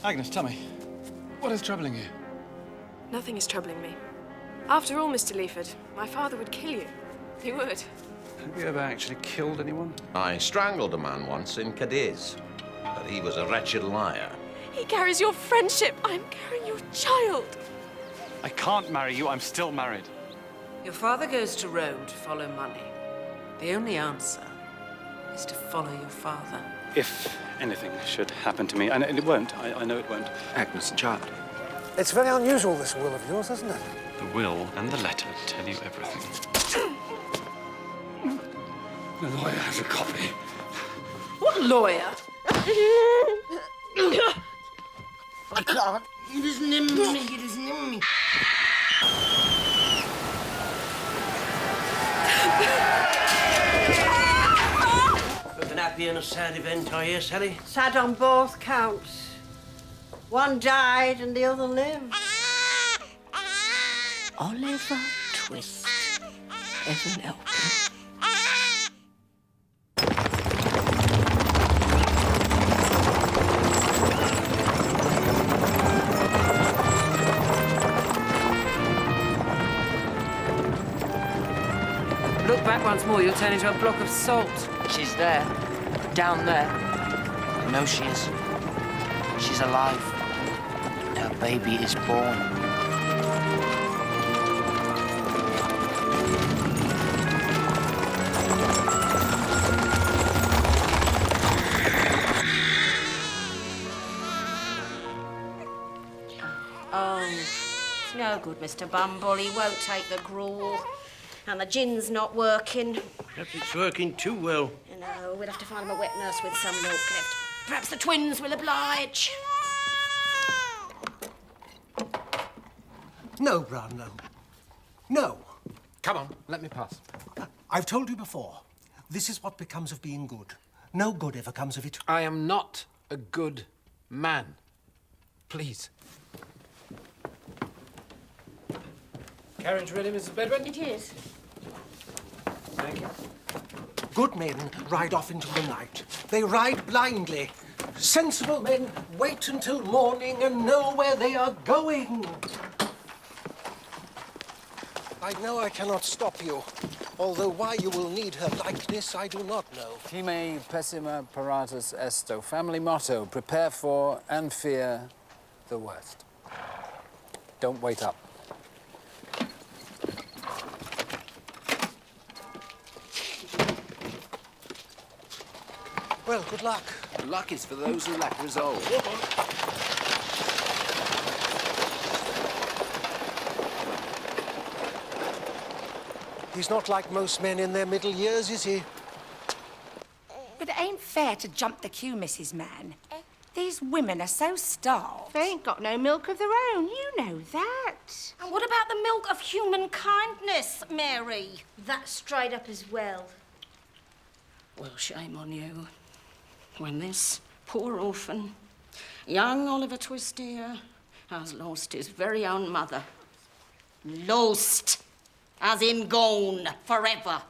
Agnes, tell me, what is troubling you? Nothing is troubling me. After all, Mr. Leeford, my father would kill you. He would. Have you ever actually killed anyone? I strangled a man once in Cadiz, but he was a wretched liar. He carries your friendship. I'm carrying your child. I can't marry you. I'm still married. Your father goes to Rome to follow money. The only answer is to follow your father. If anything should happen to me, and it won't, I know it won't. Agnes, child. It's very unusual, this will of yours, isn't it? The will and the letter tell you everything. The lawyer has a copy. What lawyer? I can't. It isn't in me. It isn't in me. Both an happy and a sad event, are you, Sally? Sad on both counts. One died and the other lived. Oliver Twist. Evan Elkin. Look back once more, you'll turn into a block of salt. She's there. Down there. I know she is. She's alive. Her baby is born. It's no good, Mr. Bumble. He won't take the gruel. And the gin's not working. Perhaps it's working too well. You know, we'll have to find him a wet nurse with some milk left. Perhaps the twins will oblige. No, Brownlow. No. Come on, let me pass. I've told you before, this is what becomes of being good. No good ever comes of it. I am not a good man. Please. Carriage ready, Mrs. Bedwin? It is. Thank you. Good men ride off into the night. They ride blindly. Sensible men wait until morning and know where they are going. I know I cannot stop you, although why you will need her likeness, I do not know. Time pessima paratus esto. Family motto, prepare for and fear the worst. Don't wait up. Well, good luck. Luck is for those who lack resolve. He's not like most men in their middle years, is he? But it ain't fair to jump the queue, Mrs. Mann. These women are so starved. They ain't got no milk of their own, you know that. And what about the milk of human kindness, Mary? That's straight up as well. Well, shame on you. When this poor orphan, young Oliver Twist here, has lost his very own mother. Lost. As in gone forever.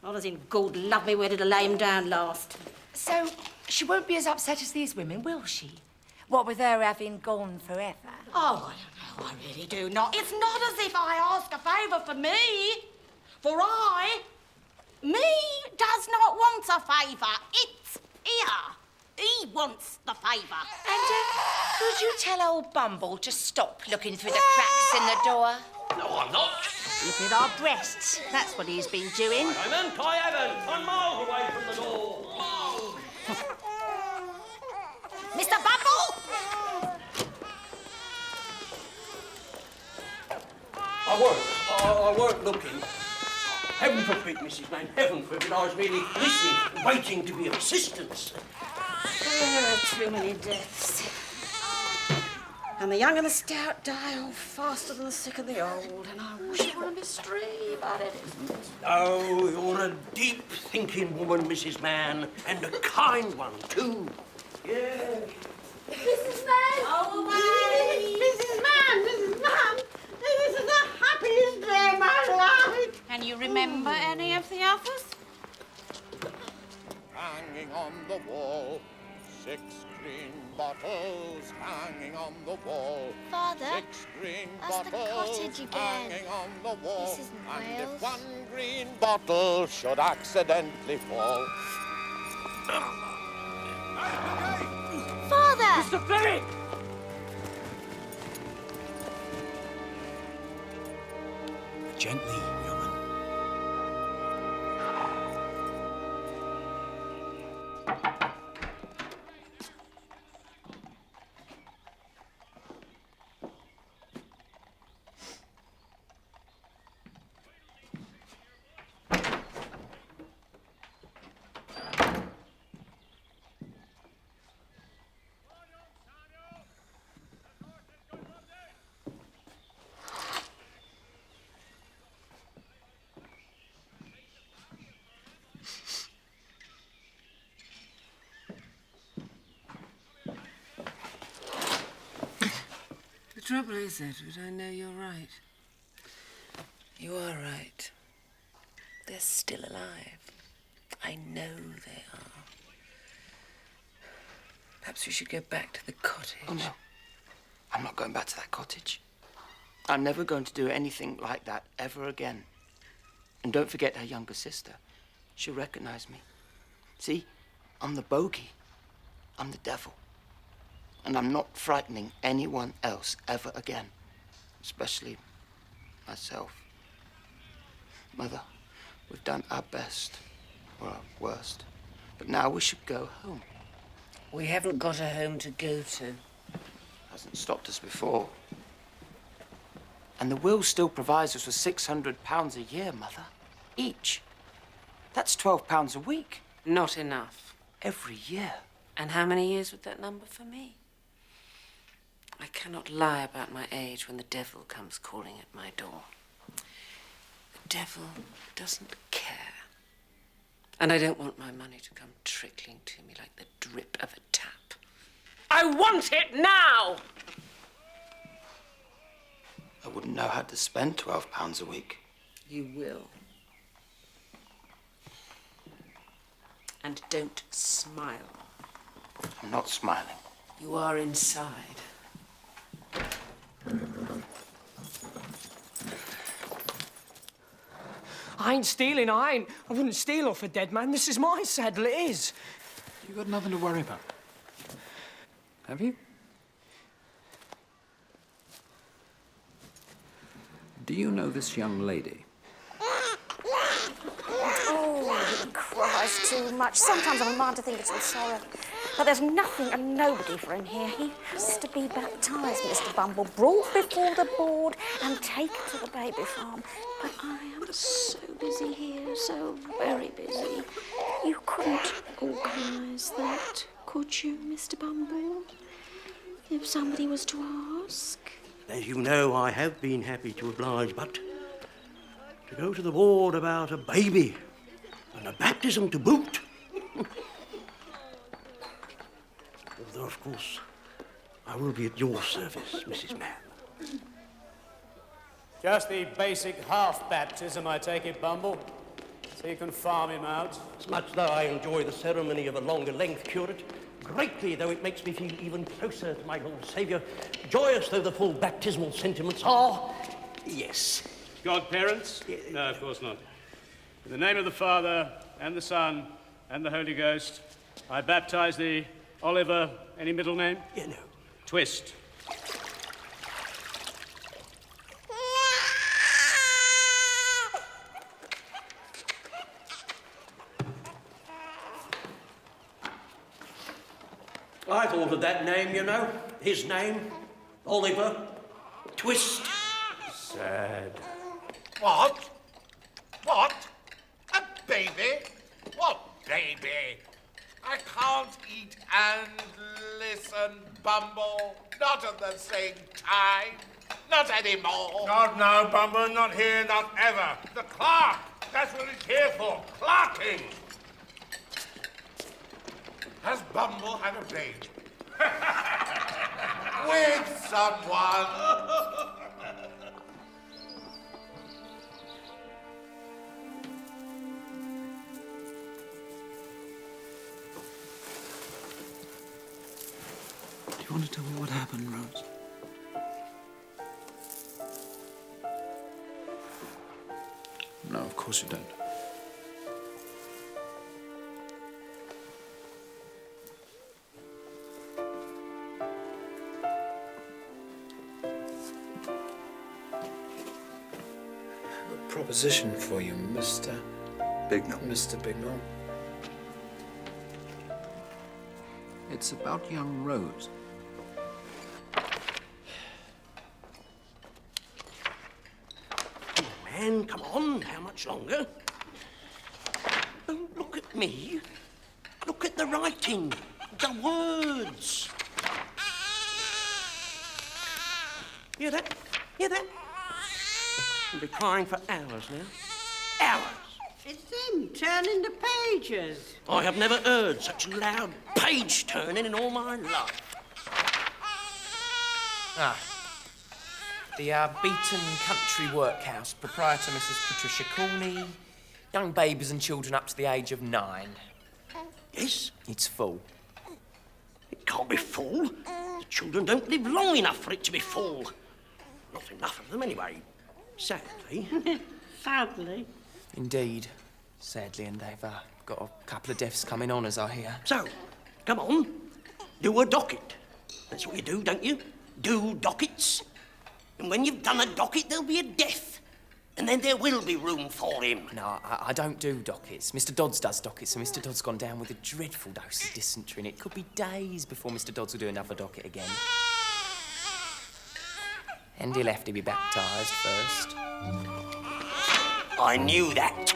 Not as in God love me, where did I lay him down last? So she won't be as upset as these women, will she? What with her having gone forever? Oh, I don't know, I really do not. It's not as if I ask a favour for me. For me does not want a favour. It's here. He wants the favour. And could you tell old Bumble to stop looking through the cracks in the door? No, I'm not. Look at our breasts. That's what he's been doing. I haven't. I'm miles away from the door. Mr. Bumble! I weren't looking. Heaven forbid, Mrs. Mann, heaven forbid. I was merely listening, waiting to be of assistance. There are too many deaths. And the young and the stout die all faster than the sick and the old. And I wish it were a mystery, but it isn't. Oh, you're a deep-thinking woman, Mrs. Mann, and a kind one, too. Yeah. Mrs. Mann! Oh, Mrs. Mann! This is the happiest day of my life! Can you remember any of the others? Hanging on the wall, 6 clean bottles hanging on the wall. Father, 6 green that's the bottles cottage again. hanging on the wall. This isn't and Wales. if one green bottle should accidentally fall. Father! Mr. Fleming! Gently, young'un. The trouble is, Edward, I know you're right. You are right. They're still alive. I know they are. Perhaps we should go back to the cottage. Oh, no. I'm not going back to that cottage. I'm never going to do anything like that ever again. And don't forget her younger sister. She'll recognize me. See, I'm the bogey. I'm the devil. And I'm not frightening anyone else ever again. Especially myself. Mother, we've done our best, or our worst. But now we should go home. We haven't got a home to go to. Hasn't stopped us before. And the will still provides us with £600 a year, Mother. Each. That's £12 a week. Not enough. Every year. And how many years would that number for me? I cannot lie about my age when the devil comes calling at my door. The devil doesn't care. And I don't want my money to come trickling to me like the drip of a tap. I want it now! I wouldn't know how to spend £12 a week. You will. And don't smile. I'm not smiling. You are inside. I ain't stealing, I wouldn't steal off a dead man. This is my saddle, it is. You've got nothing to worry about. Have you? Do you know this young lady? Oh, he cries too much. Sometimes I'm a mind to think it's all sorrow. But there's nothing and nobody for him here. He has to be baptised, Mr. Bumble, brought before the board and taken to the baby farm. But I am so busy here, so very busy. You couldn't organise that, could you, Mr. Bumble? If somebody was to ask? As you know, I have been happy to oblige, but to go to the board about a baby and a baptism to boot. Although, of course, I will be at your service, Mrs. Mann. Just the basic half-baptism, I take it, Bumble, so you can farm him out. As much though I enjoy the ceremony of a longer length, curate, greatly though it makes me feel even closer to my Lord Saviour, joyous though the full baptismal sentiments are, yes. Godparents? No, of course not. In the name of the Father, and the Son, and the Holy Ghost, I baptize thee, Oliver, any middle name? Yeah, no. Twist. I thought of that name, you know. His name, Oliver Twist. Sad. What? What? A baby? What baby? I can't eat and listen, Bumble. Not at the same time. Not anymore. Not now, Bumble. Not here, not ever. The clerk. That's what it's here for. Clerking. Has Bumble had a baby? With someone? you want to tell me what happened, Rose? No, of course you don't. A proposition for you, Mr. Bignell. Mr. Bignell. It's about young Rose. Man, come on, how much longer? Don't look at me. Look at the writing, the words. Hear that? Hear that? We'll be crying for hours now. Hours. It's them turning the pages. I have never heard such loud page turning in all my life. Ah. The Beaton Country Workhouse, proprietor Mrs. Patricia Corney, young babies and children up to the age of 9. Yes? It's full. It can't be full. The children don't live long enough for it to be full. Not enough of them anyway, sadly. Sadly. Indeed, sadly, and they've got a couple of deaths coming on, as I hear. So, come on, do a docket. That's what you do, don't you? Do dockets. And when you've done a docket, there'll be a death. And then there will be room for him. No, I don't do dockets. Mr. Dodds does dockets, and Mr. Dodds gone down with a dreadful dose of dysentery, and it could be days before Mr. Dodds will do another docket again. And he'll have to be baptised first. I knew that.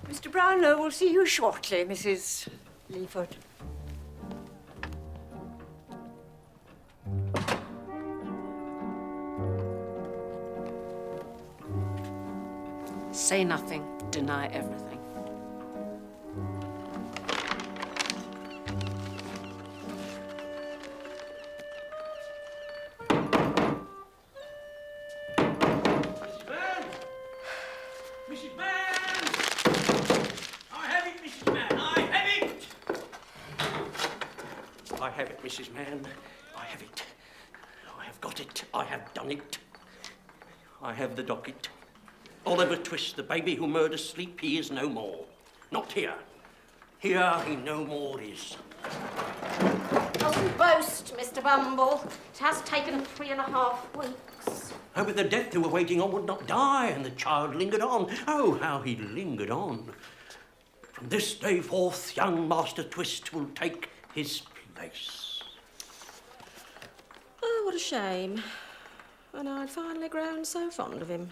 Mr. Brownlow will see you shortly, Mrs. Leeford. Say nothing, deny everything. Mrs. Mann! I have it, Mrs. Mann, I have it! I have it, Mrs. Mann, I have it. I have got it, I have done it. I have the docket. Oliver Twist, the baby who murdered Sleep, he is no more. Not here. Here he no more is. Doesn't boast, Mr. Bumble. It has taken 3.5 weeks. Oh, but the death they were waiting on would not die, and the child lingered on. Oh, how he lingered on. From this day forth, young Master Twist will take his place. Oh, what a shame. And I'd finally grown so fond of him.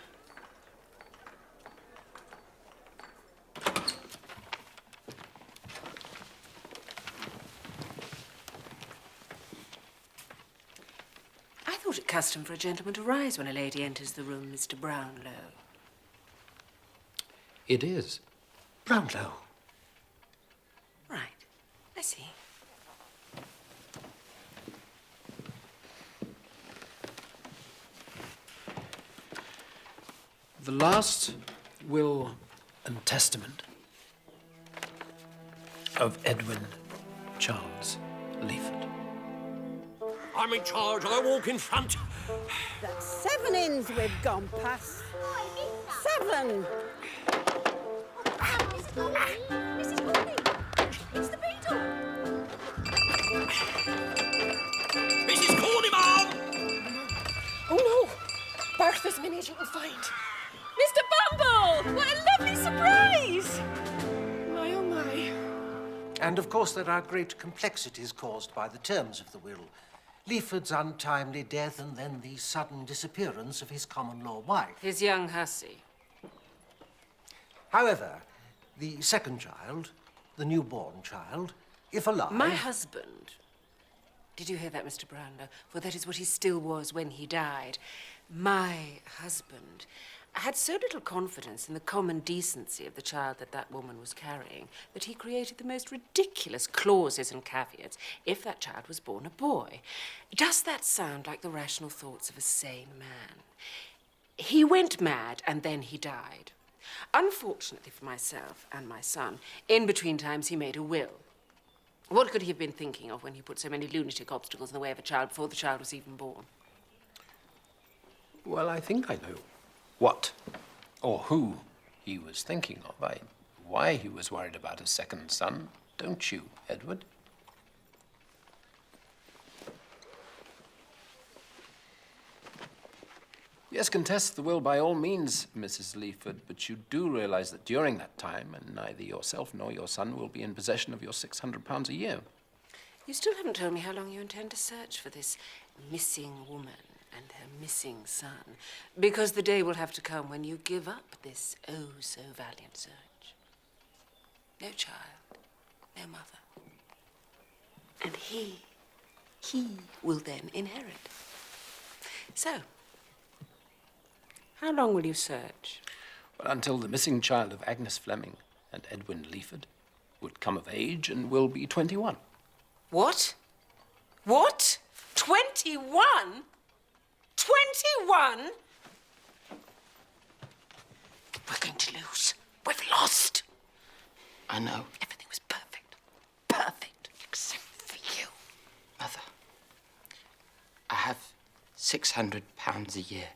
I thought it custom for a gentleman to rise when a lady enters the room, Mr. Brownlow. It is. Brownlow. Right. I see. The last will and testament of Edwin Charles Leeford. I'm in charge, I walk in front. That's 7 inns we've gone past. 7! Mrs. Corney! It's the beetle! Mrs. Corney, Mom! Oh, no! Bertha's miniature will find. Mr. Bumble! What a lovely surprise! My, oh, my. And, of course, there are great complexities caused by the terms of the will. Leeford's untimely death and then the sudden disappearance of his common-law wife. His young hussy. However, the second child, the newborn child, if alive... My husband. Did you hear that, Mr. Brownlow? For that is what he still was when he died. My husband. I had so little confidence in the common decency of the child that woman was carrying that he created the most ridiculous clauses and caveats if that child was born a boy. Does that sound like the rational thoughts of a sane man? He went mad and then he died. Unfortunately for myself and my son, in between times he made a will. What could he have been thinking of when he put so many lunatic obstacles in the way of a child before the child was even born? Well, I think I know what or who he was thinking of. Why he was worried about a second son, don't you, Edward? Yes, contest the will by all means, Mrs. Leeford, but you do realize that during that time, and neither yourself nor your son will be in possession of your £600 a year. You still haven't told me how long you intend to search for this missing woman and her missing son, because the day will have to come when you give up this oh-so-valiant search. No child, no mother. And he will then inherit. So, how long will you search? Well, until the missing child of Agnes Fleming and Edwin Leeford would come of age and will be 21. What? What? 21? 21? We're going to lose. We've lost. I know. Everything was perfect. Perfect. Except for you. Mother, I have £600 a year.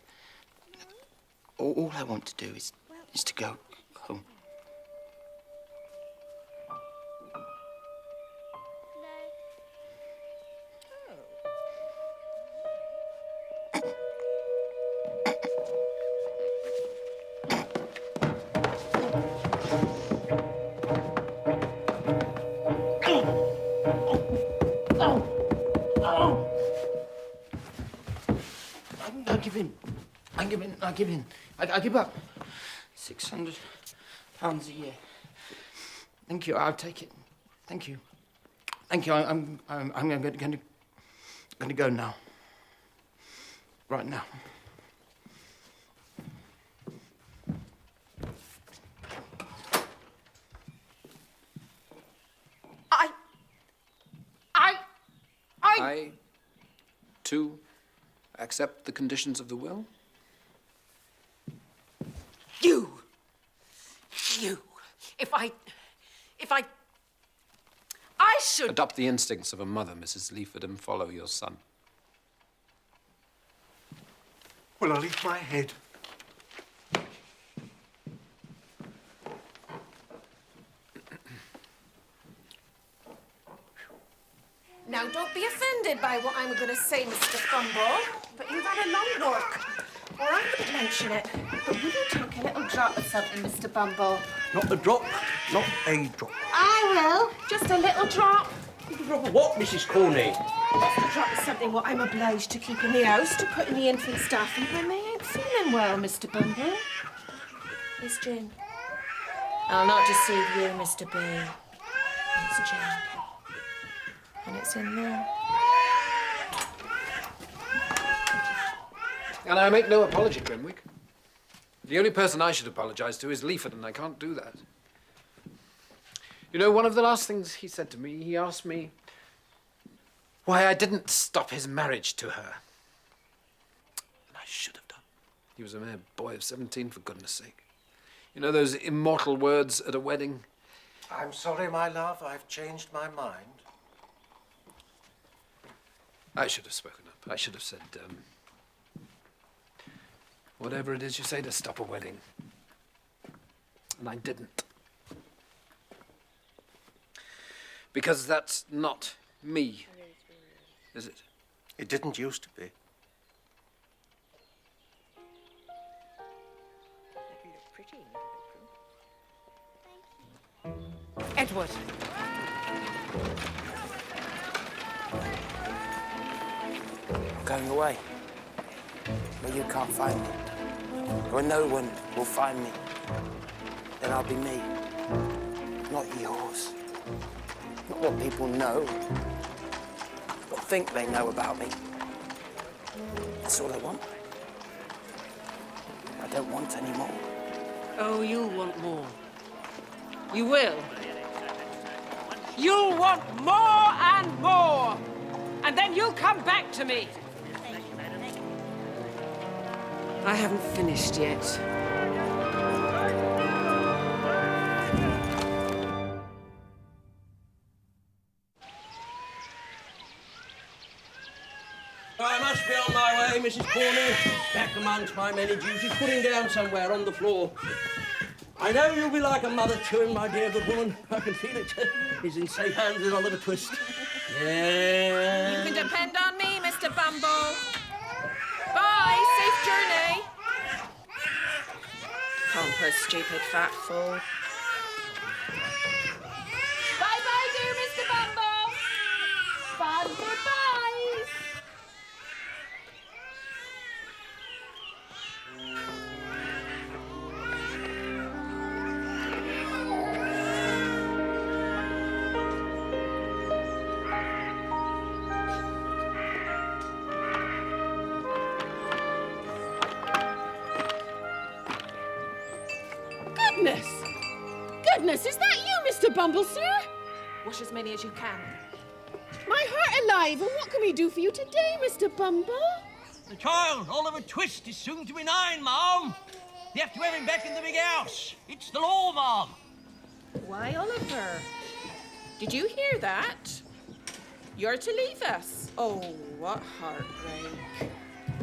All I want to do is to go home. I give in. I give up. £600 a year. Thank you. I'll take it. Thank you. Thank you. I'm going to go now. Right now. I, too, accept the conditions of the will. You! I should... Adopt the instincts of a mother, Mrs. Leeford, and follow your son. Well, I'll eat my head. Now, don't be offended by what I'm going to say, Mr. Bumble, but you've had a long walk. Or I could mention it. But will you take a little drop of something, Mr. Bumble? Not a drop, not a drop. I will. Just a little drop. A drop of what, Mrs. Corney? Just a drop of something what I'm obliged to keep in the house to put in the infant stuffy when they ain't feeling well, Mr. Bumble. It's gin. I'll not deceive you, Mr. B. It's gin. And it's in there. And I make no apology, Grimwick. The only person I should apologize to is Leeford, and I can't do that. You know, one of the last things he said to me, he asked me why I didn't stop his marriage to her. And I should have done. He was a mere boy of 17, for goodness sake. You know those immortal words at a wedding? I'm sorry, my love, I've changed my mind. I should have spoken up. I should have said, whatever it is you say to stop a wedding. And I didn't. Because that's not me, is it? It didn't used to be. Edward. I'm going away. Where you can't find me. Where no one will find me. Then I'll be me. Not yours. Not what people know. What think they know about me. That's all I want. I don't want any more. Oh, you'll want more. You will. You'll want more and more. And then you'll come back to me. I haven't finished yet. I must be on my way, Mrs. Corney. Back amongst my many duties, putting down somewhere on the floor. I know you'll be like a mother to him, my dear good woman. I can feel it. He's in safe hands with Oliver Twist. Yeah. You can depend on me, Mr. Bumble. Bye, safe journey. Pompous, stupid, fat fool. Bye-bye, dear Mr. Bumble. Fun goodbyes. Goodness, is that you, Mr. Bumble, sir? Wash as many as you can. My heart alive, and what can we do for you today, Mr. Bumble? The child, Oliver Twist, is soon to be 9, Ma'am. You have to have him back in the big house. It's the law, Ma'am. Why, Oliver? Did you hear that? You're to leave us. Oh, what heartbreak.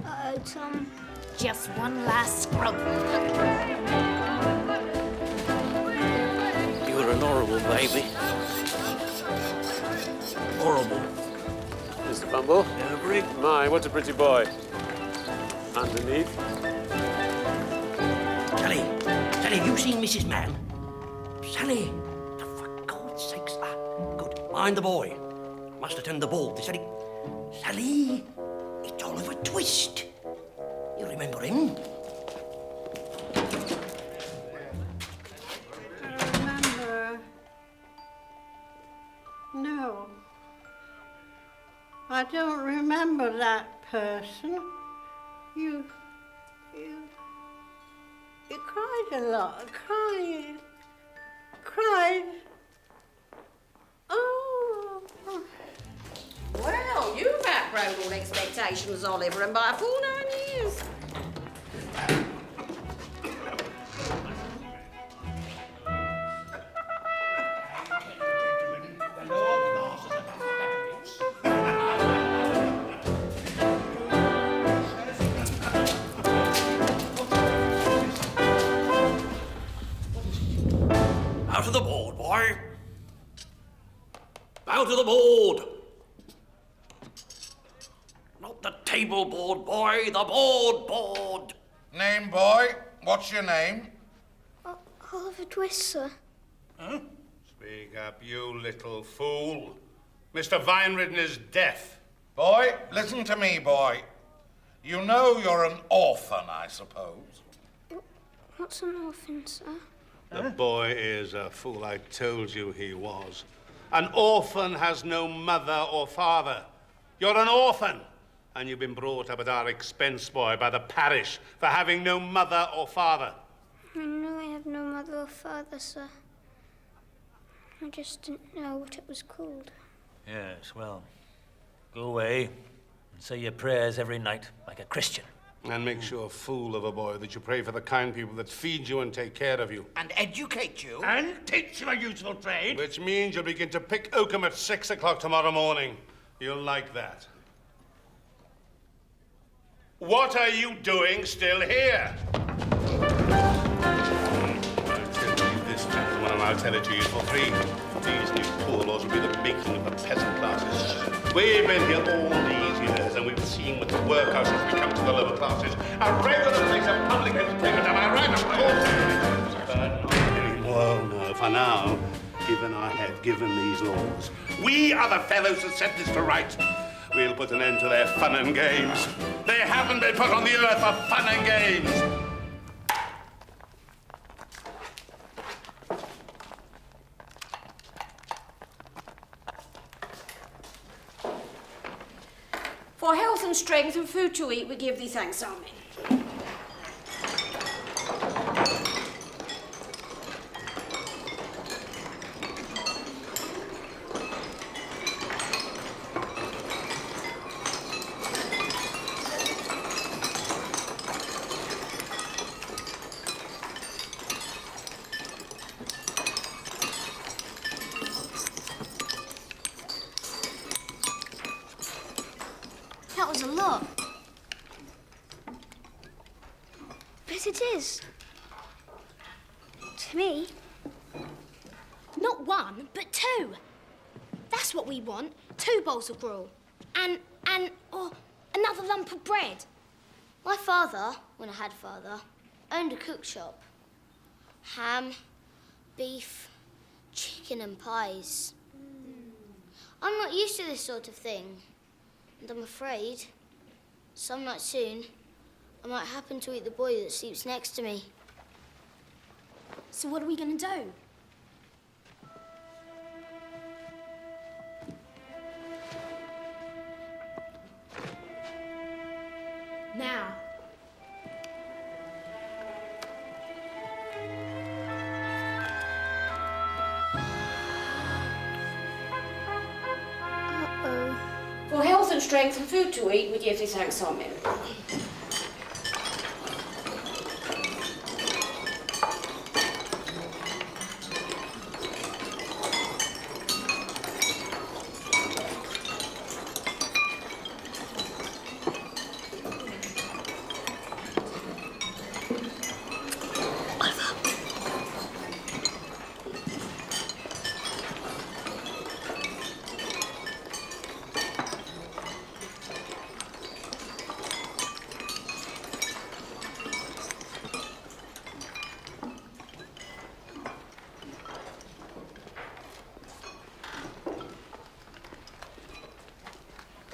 Uh-oh, Tom. Just one last scrub. You're an horrible baby. Horrible. Mr. Bumble? Every... My, what a pretty boy. Underneath. Sally, have you seen Mrs. Mann? Sally, for God's sakes. Good. Mind the boy. Must attend the ball. Sally, it's Oliver Twist. You remember him? No. I don't remember that person. You cried a lot. Cried. Oh. Well, you've outgrown all expectations, Oliver, and by a full 9 years. Out of the board, boy. Out of the board. Not the table board, boy, the board. Name, boy? What's your name? Oliver Twist, sir. Huh? Speak up, you little fool. Mr. Vineridden is deaf. Boy, listen to me, boy. You know you're an orphan, I suppose. What's an orphan, sir? The boy is a fool. I told you he was. An orphan has no mother or father. You're an orphan, and you've been brought up at our expense, boy, by the parish for having no mother or father. I know I have no mother or father, sir. I just didn't know what it was called. Yes, well, go away and say your prayers every night like a Christian. And make you a fool of a boy, that you pray for the kind people that feed you and take care of you. And educate you. And teach you a useful trade. Which means you'll begin to pick oakum at 6 o'clock tomorrow morning. You'll like that. What are you doing still here? I'll tell you this, gentlemen, and I'll tell it to you for free. These new poor laws will be the making of the peasant classes. We've been here all these years, and we've seen what the workhouse has become to the lower classes. A regular place of public entertainment, am I right? Of course. But not anymore, no. For now, even I have given these laws. We are the fellows that set this to right. We'll put an end to their fun and games. They haven't been put on the earth for fun and games. For health and strength and food to eat, we give thee thanks, Amen. Yes, it is. To me. Not one, but two. That's what we want. 2 bowls of gruel. And another lump of bread. My father, when I had father, owned a cook shop. Ham, beef, chicken and pies. I'm not used to this sort of thing. And I'm afraid, some night soon, I might happen to eat the boy that sleeps next to me. So what are we going to do? Now. For health and strength and food to eat, we give thee thanks, amen.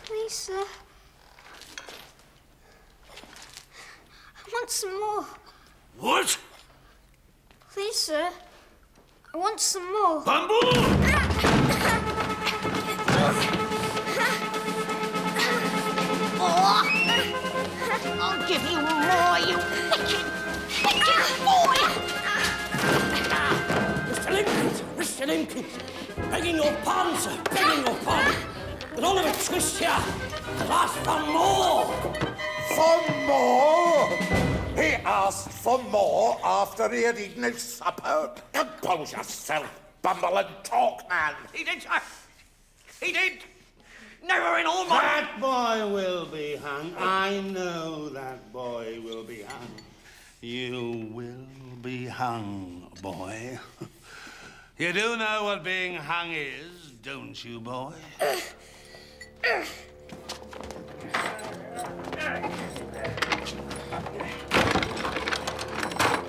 Please, sir. I want some more. What? Please, sir. I want some more. Bumble! I'll give you more, you wicked boy! Mr. Lincoln, begging your pardon, sir, begging your pardon. But Oliver Twist here has asked for more. For more? He asked for more after he had eaten his supper. Compose yourself, Bumble, and talk, man. He did, sir. He did. Never in all my... That boy will be hung. I know that boy will be hung. You will be hung, boy. You do know what being hung is, don't you, boy?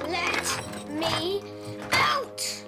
Let me out!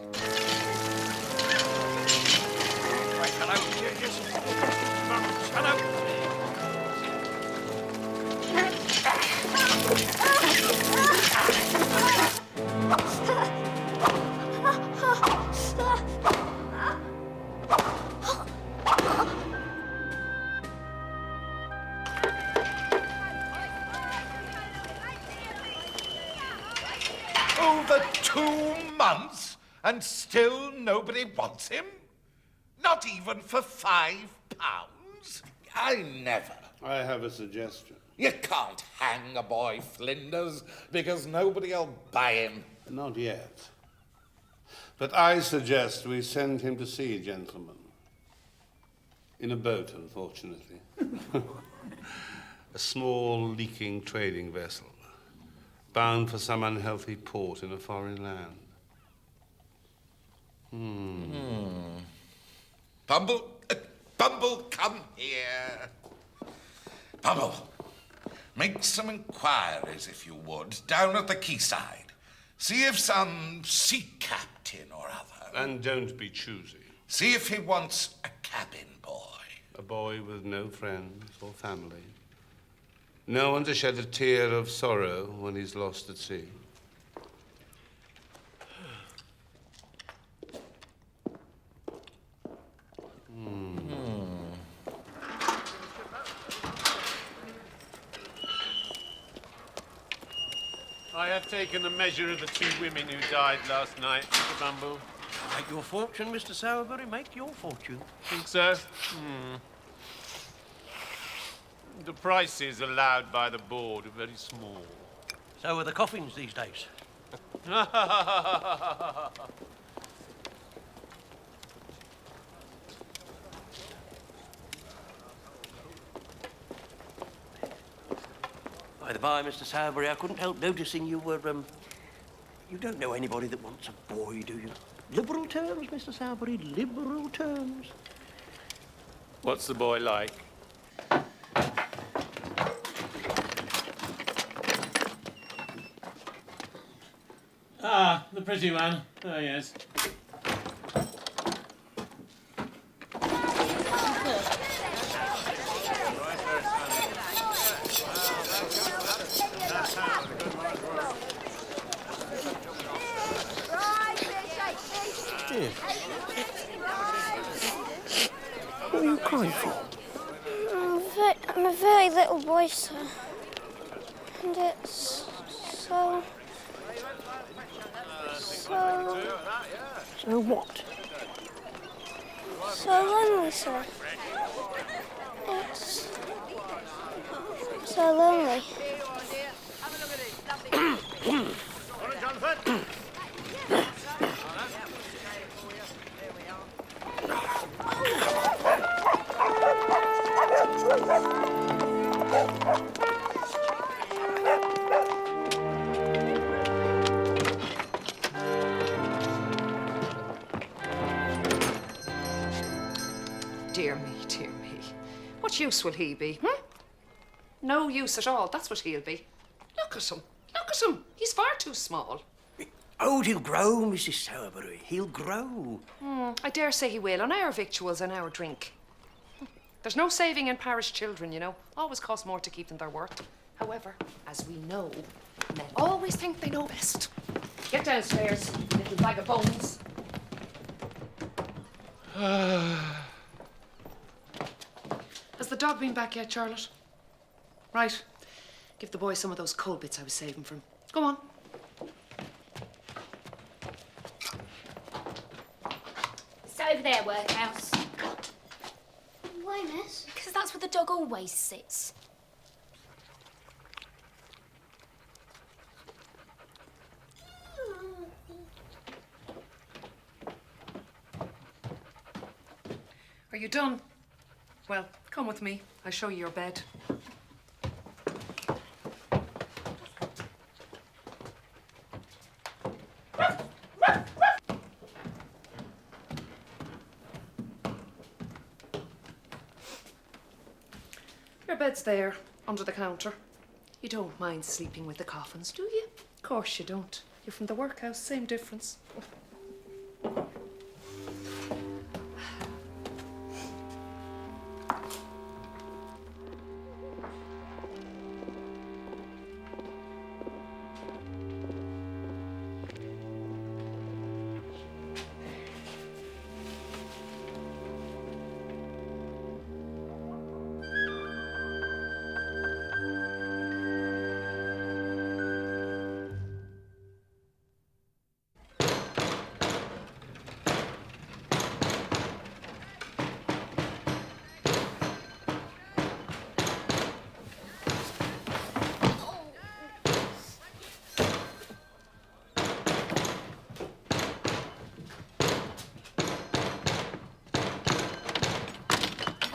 Over 2 months, and still nobody wants him? Not even for £5? I never. I have a suggestion. You can't hang a boy, Flinders, because nobody'll buy him. Not yet. But I suggest we send him to sea, gentlemen. In a boat, unfortunately. A small, leaking trading vessel, bound for some unhealthy port in a foreign land. Bumble, come here. Bumble, make some inquiries, if you would, down at the quayside. See if some sea captain or other... And don't be choosy. See if he wants a cabin boy. A boy with no friends or family. No one to shed a tear of sorrow when he's lost at sea. I have taken a measure of the 2 women who died last night, Mr. Bumble. Make your fortune, Mr. Sowerberry, make your fortune. Think so? The prices allowed by the board are very small. So are the coffins these days. By the by, Mr. Sowerberry, I couldn't help noticing you were, you don't know anybody that wants a boy, do you? Liberal terms, Mr. Sowerberry, liberal terms. What's the boy like? Ah, the pretty one. There he is. What are you crying for? I'm a very little boy, sir. And it's so... So what? so lonely, sir. It's so lonely. Dear me, dear me. What use will he be, No use at all, that's what he'll be. Look at him, look at him. He's far too small. Oh, he'll grow, Mrs. Sowerberry. He'll grow. I dare say he will, on our victuals and our drink. There's no saving in parish children, you know. Always costs more to keep than they're worth. However, as we know, men always think they know best. Get downstairs, little bag of bones. Has the dog been back yet, Charlotte? Right. Give the boy some of those cold bits I was saving for him. Go on. It's over there, workhouse. Why, miss? Because that's where the dog always sits. Are you done? Well, come with me. I'll show you your bed. Your bed's there, under the counter. You don't mind sleeping with the coffins, do you? Of course you don't. You're from the workhouse, same difference.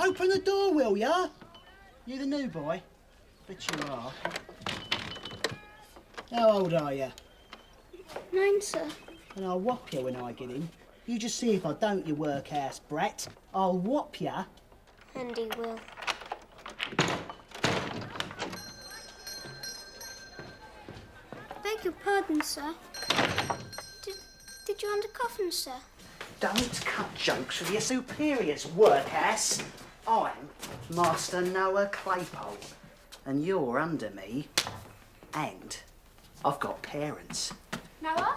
Open the door, will ya? You the new boy? Bet you are. How old are you? 9, sir. And I'll whop you when I get in. You just see if I don't, you workhouse brat. I'll whop ya. And he will. Beg your pardon, sir. Did you want a coffin, sir? Don't cut jokes with your superiors, workhouse. I'm Master Noah Claypole, and you're under me, and I've got parents. Noah?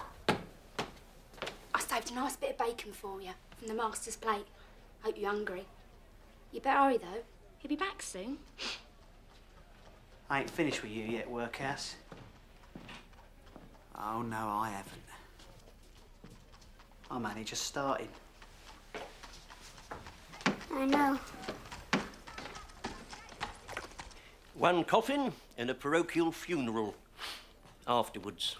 I saved a nice bit of bacon for you from the master's plate. Hope you're hungry. You better hurry, though. He'll be back soon. I ain't finished with you yet, workhouse. Oh, no, I haven't. I'm only just starting. I know. One coffin and a parochial funeral. Afterwards.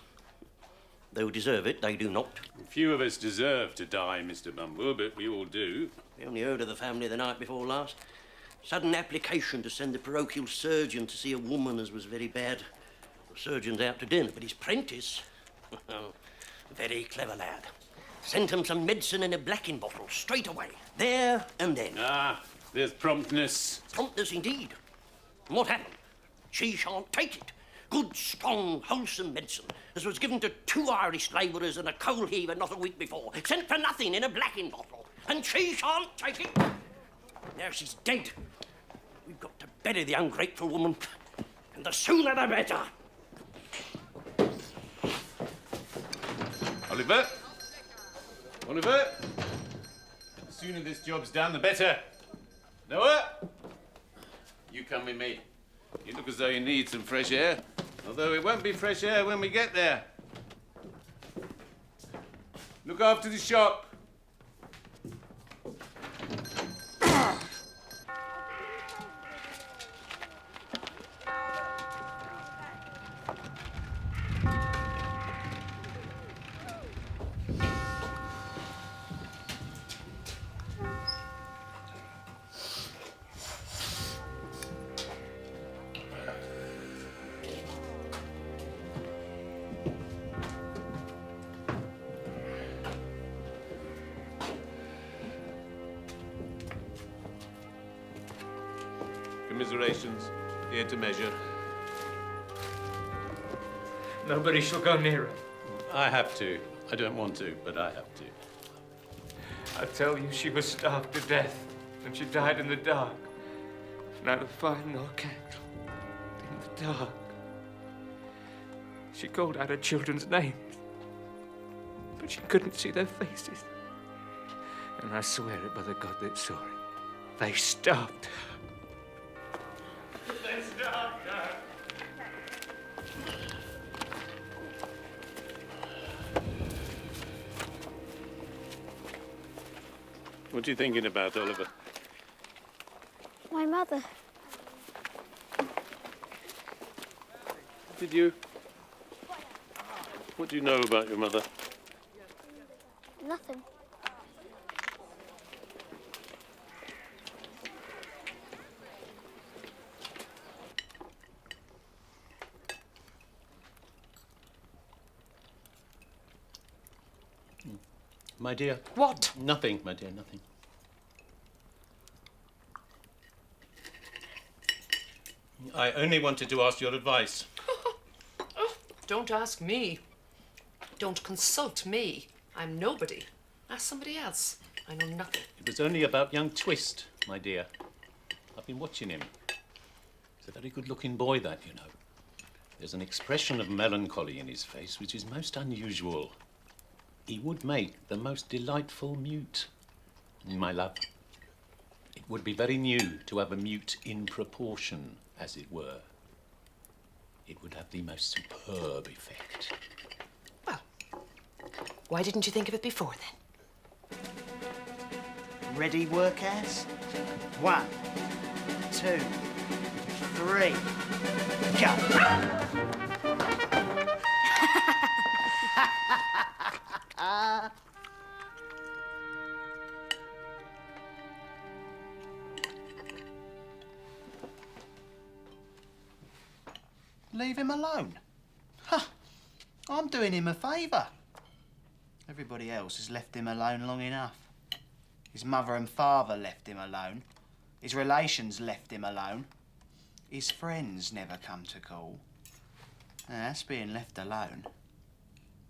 They'll deserve it, they do not. Few of us deserve to die, Mr. Bumble, but we all do. We only heard of the family the night before last. Sudden application to send the parochial surgeon to see a woman as was very bad. The surgeon's out to dinner, but his prentice, very clever lad, sent him some medicine in a blacking bottle straight away, there and then. Ah, there's promptness. Promptness indeed. And what happened? She shan't take it. Good, strong, wholesome medicine, as was given to 2 Irish labourers and a coal heaver not a week before, sent for nothing in a blacking bottle. And she shan't take it. Now she's dead. We've got to bury the ungrateful woman, and the sooner the better. Oliver? Oliver? The sooner this job's done, the better. Noah? You come with me. You look as though you need some fresh air. Although it won't be fresh air when we get there. Look after the shop. Commiserations, here to measure. Nobody shall go near her. I have to. I don't want to, but I have to. I tell you, she was starved to death, and she died in the dark. Neither fire nor candle. In the dark. She called out her children's names, but she couldn't see their faces. And I swear it by the God that saw it. They starved her. They starved her. What are you thinking about, Oliver? My mother. Did you? What do you know about your mother? Nothing. My dear. What? Nothing, my dear, nothing. I only wanted to ask your advice. Don't ask me. Don't consult me. I'm nobody. Ask somebody else. I know nothing. It was only about young Twist, my dear. I've been watching him. He's a very good-looking boy, that, you know. There's an expression of melancholy in his face which is most unusual. He would make the most delightful mute. My love, it would be very new to have a mute in proportion, as it were. It would have the most superb effect. Well, why didn't you think of it before, then? Ready, workers? 1, 2, 3, go! Leave him alone. Huh. I'm doing him a favour. Everybody else has left him alone long enough. His mother and father left him alone. His relations left him alone. His friends never come to call. Now, that's being left alone.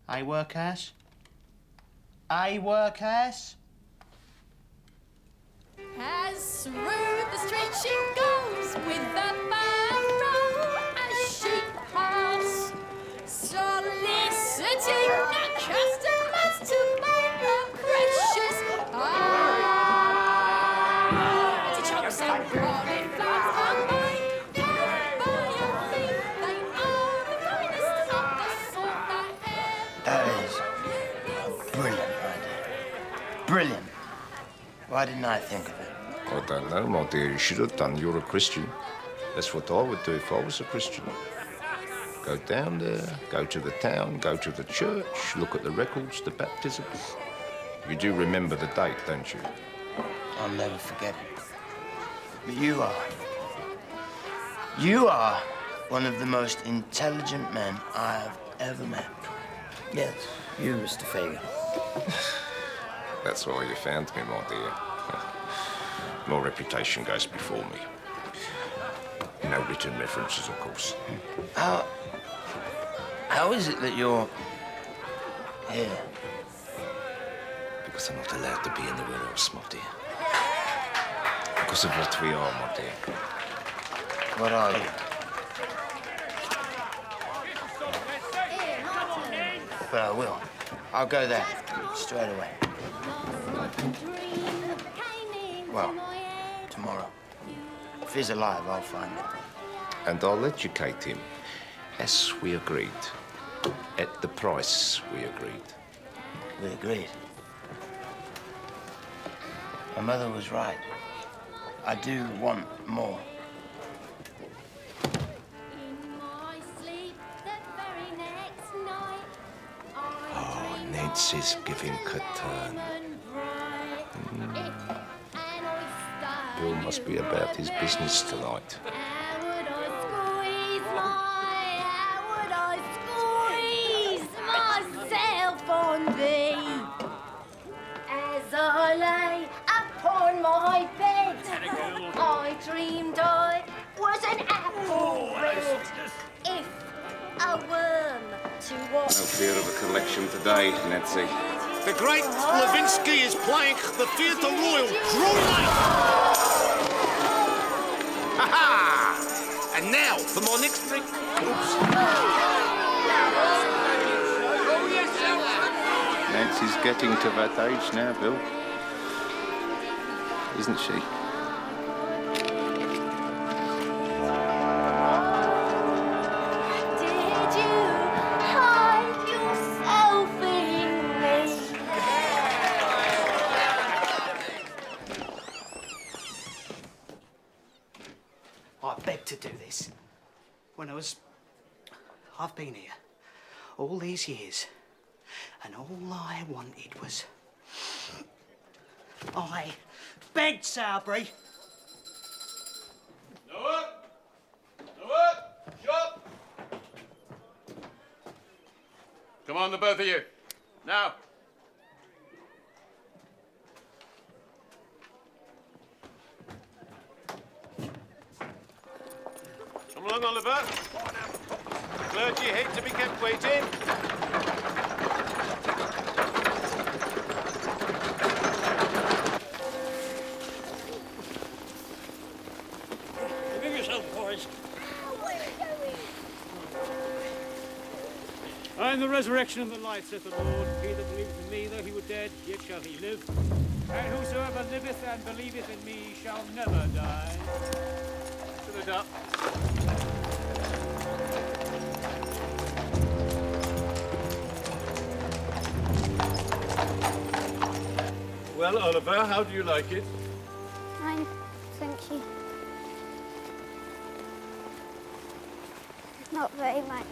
Eh, workhouse? Eh, workhouse? As through the street she goes with the barrow as she pass, soliciting customers to buy her precious artichokes and cauliflowers are mine. Buy a thing, they are the finest of the sort that That is brilliant idea. Brilliant. Why didn't I think of it? I don't know, my dear. You should have done. You're a Christian. That's what I would do if I was a Christian. Go down there, go to the town, go to the church, look at the records, the baptisms. You do remember the date, don't you? I'll never forget it. But you are. You are one of the most intelligent men I have ever met. Yes, you, Mr. Fagin. That's why you found me, my dear. My reputation goes before me. No written references, of course. How is it that you're here? Because I'm not allowed to be anywhere else, my dear. Because of what we are, my dear. What are you? But I will. I'll go there straight away. Well, tomorrow. If he's alive, I'll find him. And I'll educate him, as we agreed. At the price we agreed. We agreed. My mother was right. I do want more. Oh, Nancy's giving a turn. Bill must be about his business tonight. As I lay upon my bed, I dreamed I was an apple red. If a worm to watch. No fear of a collection today, Nancy. The great Levinsky is playing the Theatre Royal Croydon. Ha-ha! And now for my next drink. Nancy's getting to that age now, Bill. Isn't she? Did you hide yourself in me? I begged to do this. I've been here all these years, and all I wanted was... I begged Sowerberry. Noah! Noah! Shop! Come on, the both of you. Now. Come along, Oliver. The clergy hate to be kept waiting. Give yourself, boys. I am the resurrection and the life, saith the Lord. He that believeth in me, though he were dead, yet shall he live. And whosoever liveth and believeth in me shall never die. To the duck. Well, Oliver, how do you like it? Fine, thank you. Not very much,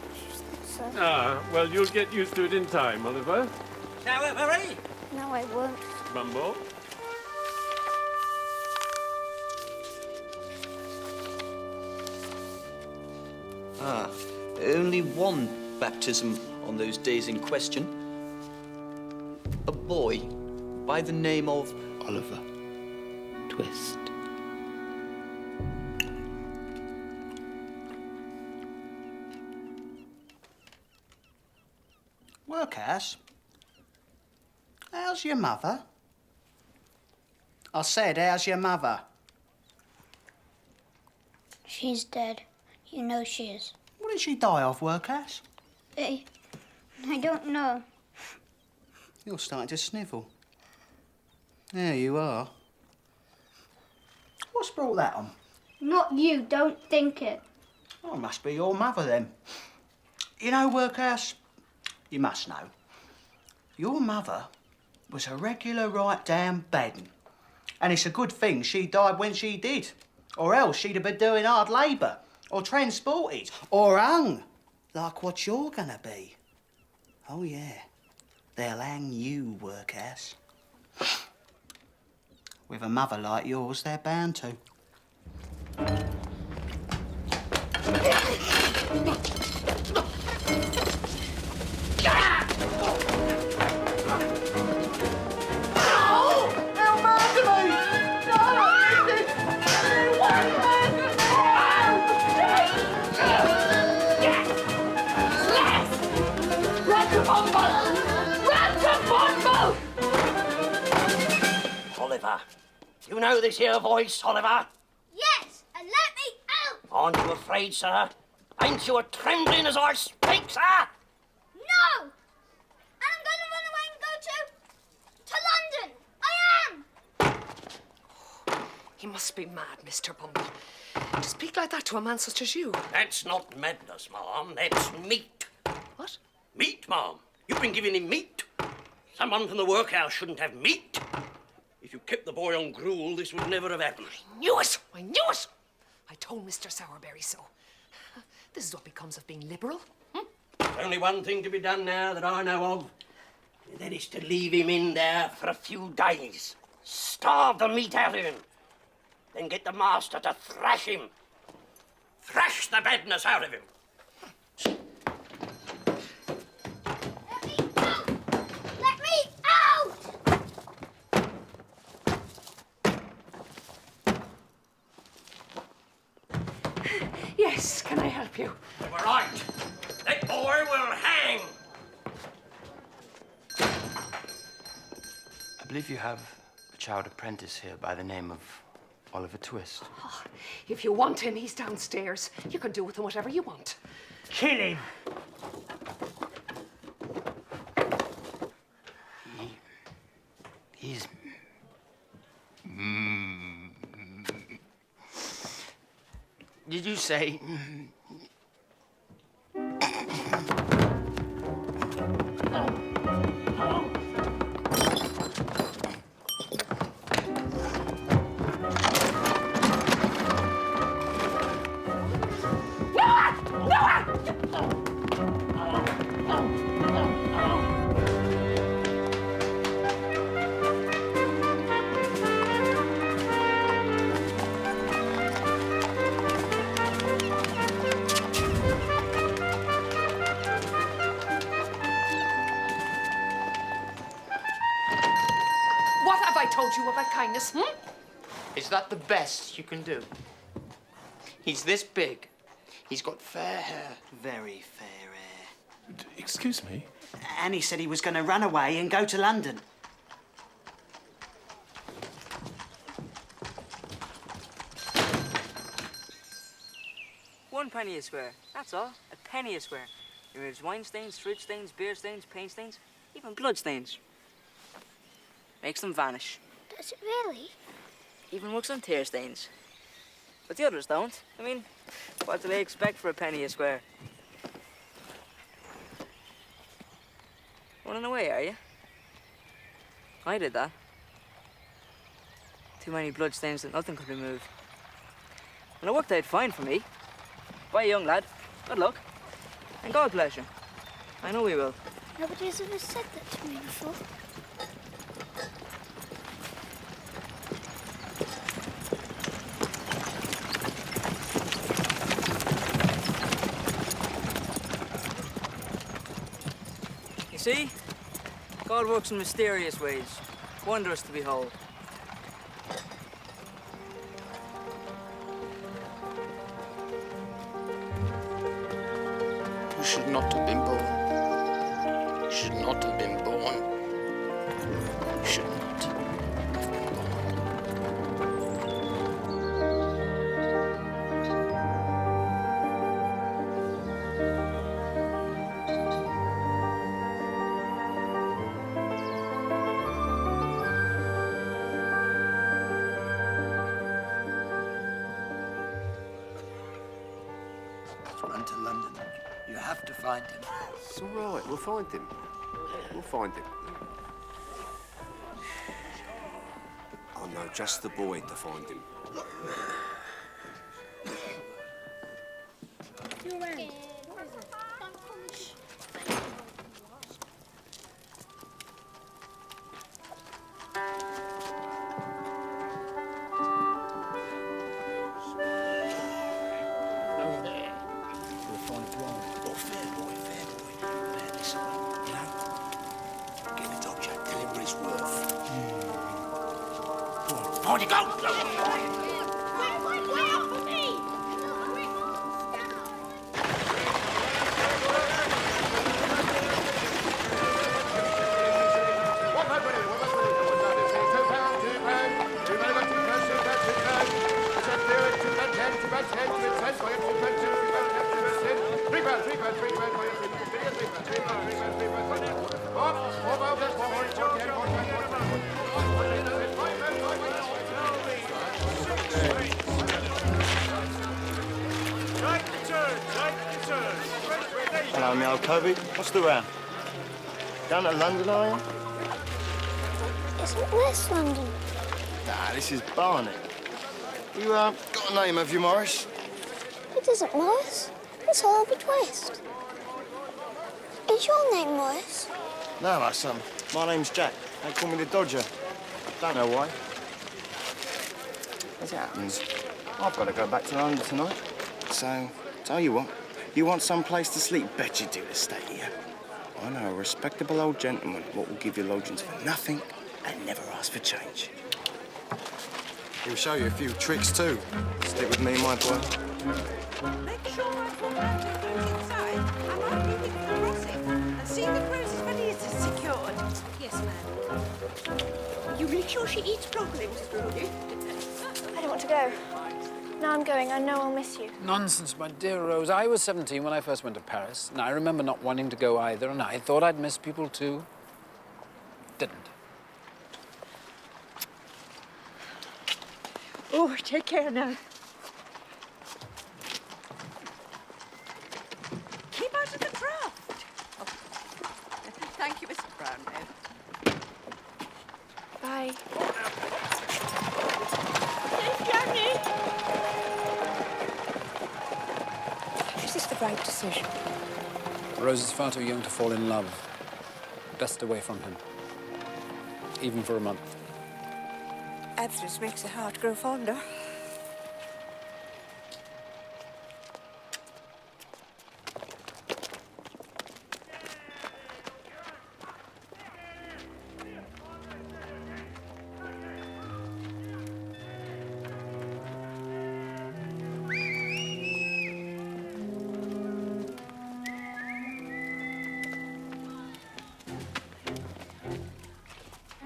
sir. Ah, well, you'll get used to it in time, Oliver. Sowerberry! No, I won't. Bumble. Only one baptism on those days in question. A boy by the name of Oliver Twist. Workhouse? How's your mother? I said, how's your mother? She's dead. You know she is. What did she die of, Workhouse? I don't know. You're starting to snivel. There you are. What's brought that on? Not you, don't think it. Oh, it must be your mother, then. You know, Workhouse, you must know. Your mother was a regular right down baddin'. And it's a good thing she died when she did. Or else she'd have been doing hard labour. Or transported. Or hung. Like what you're gonna be. Oh, yeah. They'll hang you, Workhouse. With a mother like yours, they're bound to. Oliver, you know this here voice, Oliver? Yes, and let me out! Aren't you afraid, sir? Ain't you a trembling as I speak, sir? No! And I'm going to run away and go to London. I am! He must be mad, Mr. Bumble. To speak like that to a man such as you. That's not madness, Ma'am. That's meat. What? Meat, Ma'am. You've been giving him meat. Someone from the workhouse shouldn't have meat. If you kept the boy on gruel, this would never have happened. I knew it! I knew it! I told Mr. Sowerberry so. This is what becomes of being liberal. There's only one thing to be done now that I know of, and that is to leave him in there for a few days. Starve the meat out of him. Then get the master to thrash him. Thrash the badness out of him. Let me out! Yes, can I help you? You were right. That boy will hang. I believe you have a child apprentice here by the name of Oliver Twist. Oh, if you want him, he's downstairs. You can do with him whatever you want. Kill him. He's... Did you say... What have I told you about kindness, Is that the best you can do? He's this big. He's got fair hair. Very fair hair. Excuse me? And he said he was going to run away and go to London. One penny a square, that's all. A penny a square. It removes wine stains, fruit stains, beer stains, paint stains, even blood stains. Makes them vanish. Does it really? Even works on tear stains. But the others don't. I mean, what do they expect for a penny a square? Running away, are you? I did that. Too many blood stains that nothing could remove. And it worked out fine for me. Bye, young lad. Good luck. And God bless you. I know we will. Nobody has ever said that to me before. You see? God works in mysterious ways. Wondrous to behold. You should not have been born. You should not have been born. You should not have been born. Let's run to London. You have to find him. It's all right. We'll find him. We'll find him. I know just the boy to find him. On you go! Hello, me old Covey. What's the row? Down to London, are you? Isn't West London? Nah, this is Barnet. You, got a name, have you, Morris? It isn't Morris. It's Herbert West. Is your name Morris? No, my son. My name's Jack. They call me the Dodger. Don't know why. As it happens, I've got to go back to London tonight. So, tell you what, you want some place to sleep? Bet you do to stay here. I know a respectable old gentleman what will give you lodgings for nothing and never ask for change. He'll show you a few tricks too. Stick with me, my boy. Make sure I come round to the boat inside. I might leave it for the crossing. And see if the Rose's valise is secured. Yes, ma'am. You make sure she eats properly, Mrs. Brody. I don't want to go. Now I'm going. I know I'll miss you. Nonsense, my dear Rose. I was 17 when I first went to Paris, and I remember not wanting to go either, and I thought I'd miss people too. Didn't. Oh, take care now. Keep out of the draft. Oh. Thank you, Mrs. Brownlow. Bye. Safe journey. Is this the right decision? Rose is far too young to fall in love. Best away from him. Even for a month. Absence makes the heart grow fonder.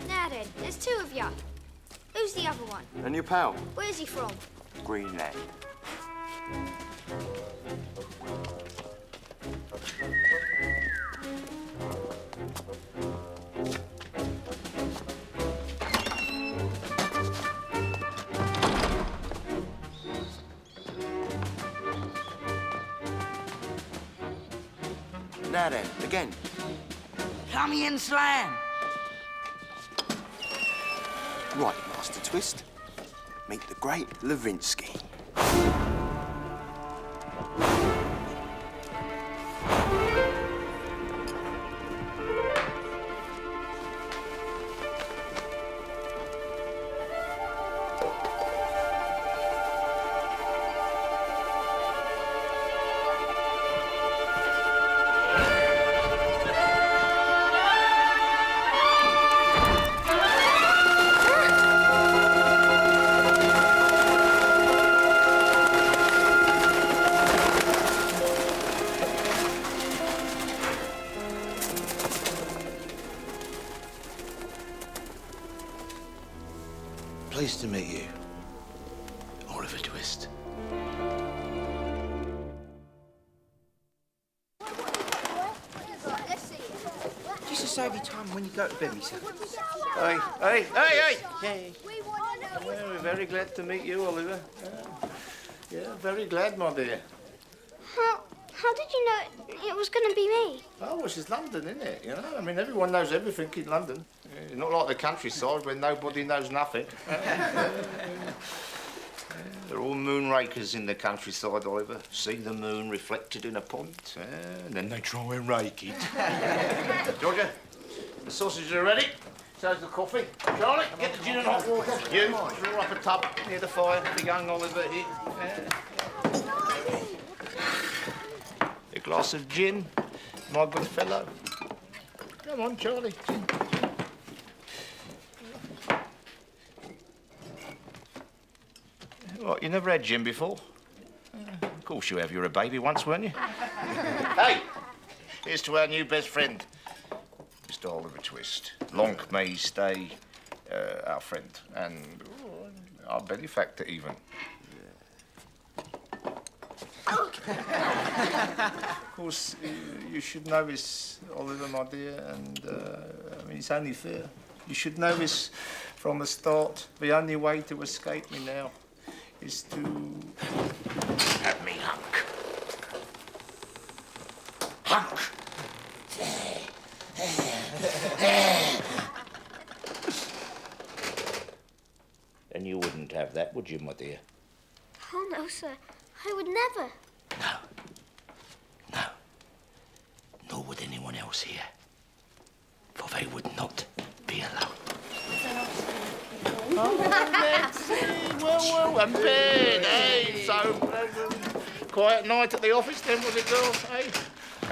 Now then, there's two of you. Who's the other one? And your pal? Where's he from? Greenland. Now then, again. Come in, Slam. Right, Master Twist. Meet the great Levinsky. Pleased to meet you, Oliver Twist. Just to save you time when you go to bed, me son. Hey. Well, we're very glad to meet you, Oliver. Yeah, very glad, my dear. How did you know it was going to be me? Oh, well, it's London, isn't it? You know, I mean, everyone knows everything in London. Not like the countryside where nobody knows nothing. They're all moon rakers in the countryside, Oliver. See the moon reflected in a pond, and then they try and rake it. Georgia, the sausages are ready. So's the coffee. Charlie, get the gin and hot water. You, draw up a tub near the fire for young Oliver here. A glass of gin, my good fellow. Come on, Charlie. What, you never had Jim before? Of course you have. You were a baby once, weren't you? Hey, here's to our new best friend, Mr. Oliver Twist. Long may he stay our friend, and our benefactor even. Of course, you should know this, Oliver, my dear, and I mean, it's only fair. You should know this from the start. The only way to escape me now is to have me hunk. Hunk! And you wouldn't have that, would you, my dear? Oh, no, sir. I would never. Nor would anyone else here, for they would not be allowed. Well, and bed, eh? So pleasant. Quiet night at the office then, was it, girls, eh?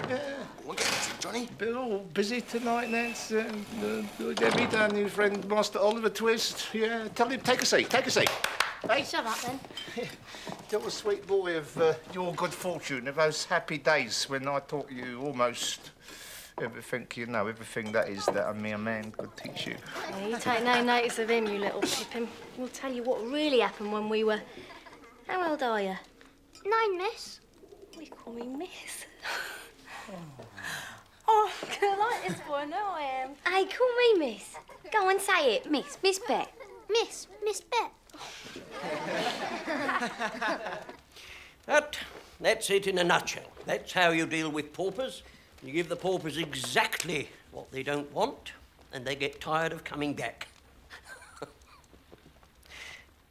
Yeah. What is it, Johnny? All busy tonight, Nance. Debbie, our new friend, Master Oliver Twist. Yeah, tell him, take a seat, Hey? Shut up, then. Tell the sweet boy of your good fortune, of those happy days when I taught you almost everything you know, everything that is that a mere man could teach you. Yeah, you take no notice of him, you little pippin. We'll tell you what really happened when we were... How old are you? 9, miss. We call me miss. Oh, I like this boy, no I am. Hey, call me miss. Go on, say it. Miss Bet. Miss Bet. That's it in a nutshell. That's how you deal with paupers. You give the paupers exactly what they don't want, and they get tired of coming back.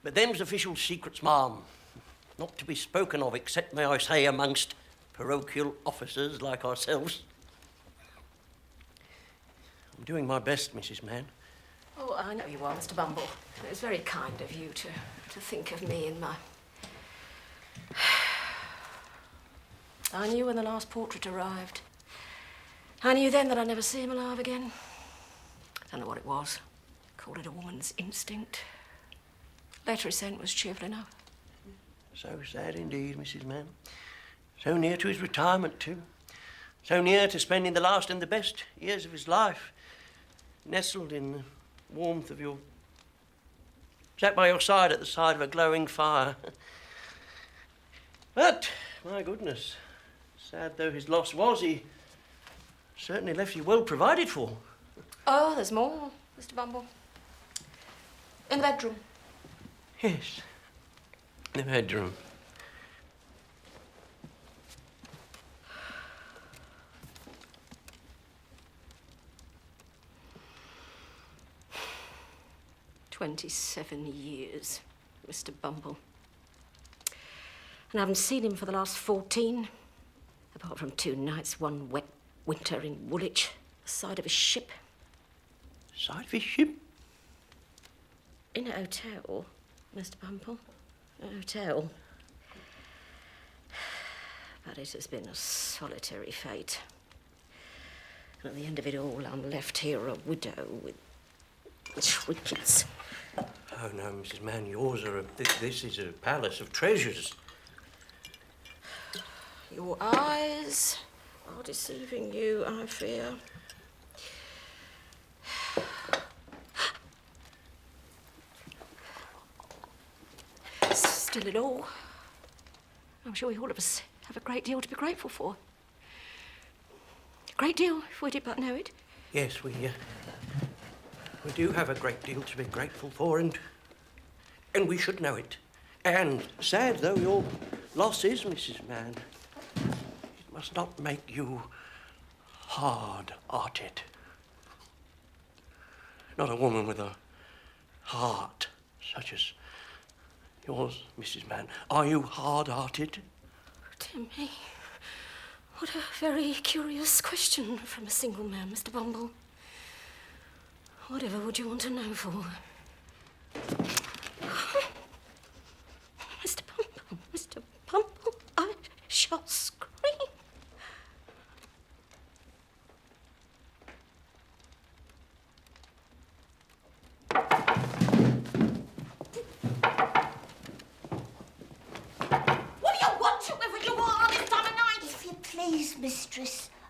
But them's official secrets, ma'am. Not to be spoken of, except, may I say, amongst parochial officers like ourselves. I'm doing my best, Mrs. Mann. Oh, I know you are, Mr. Bumble. It was very kind of you to think of me and my... I knew when the last portrait arrived. I knew then that I'd never see him alive again. I don't know what it was. Called it a woman's instinct. Letter he sent was cheerful enough. So sad indeed, Mrs. Mann. So near to his retirement, too. So near to spending the last and the best years of his life. Nestled in the warmth of your... Sat by your side at the side of a glowing fire. But, my goodness, sad though his loss was, he certainly left you well provided for. Oh, there's more, Mr. Bumble. In the bedroom. Yes, in the bedroom. "27 years, Mr. Bumble. And I haven't seen him for the last 14, apart from 2 nights, one wet winter in Woolwich, the side of a ship. Side of his ship? In a hotel, Mr. Bumble. A hotel. But it has been a solitary fate. And at the end of it all, I'm left here a widow with 3 kids. Oh, no, Mrs. Mann, yours are this is a palace of treasures. Your eyes are deceiving you, I fear. Still in all, I'm sure we all of us have a great deal to be grateful for. A great deal, if we did but know it. Yes, we do have a great deal to be grateful for, and we should know it. And sad though your loss is, Mrs. Mann, it must not make you hard-hearted. Not a woman with a heart such as yours, Mrs. Mann. Are you hard-hearted? Dear me, what a very curious question from a single man, Mr. Bumble. Whatever would you want to know for? Mr. Bumble, I shall scream.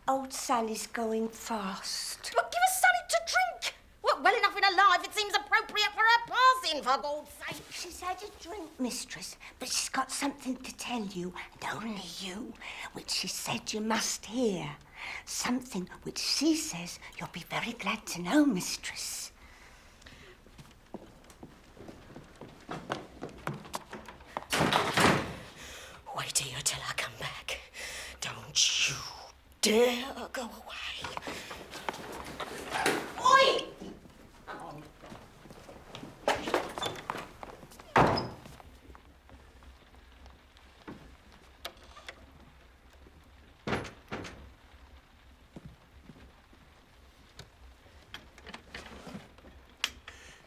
Old Sally's going fast. But give us something to drink. Well enough in her life, it seems appropriate for her passing, for God's sake. She's had a drink, mistress, but she's got something to tell you, and only you, which she said you must hear. Something which she says you'll be very glad to know, mistress. Wait here till I come back. Don't you dare go away. Oi!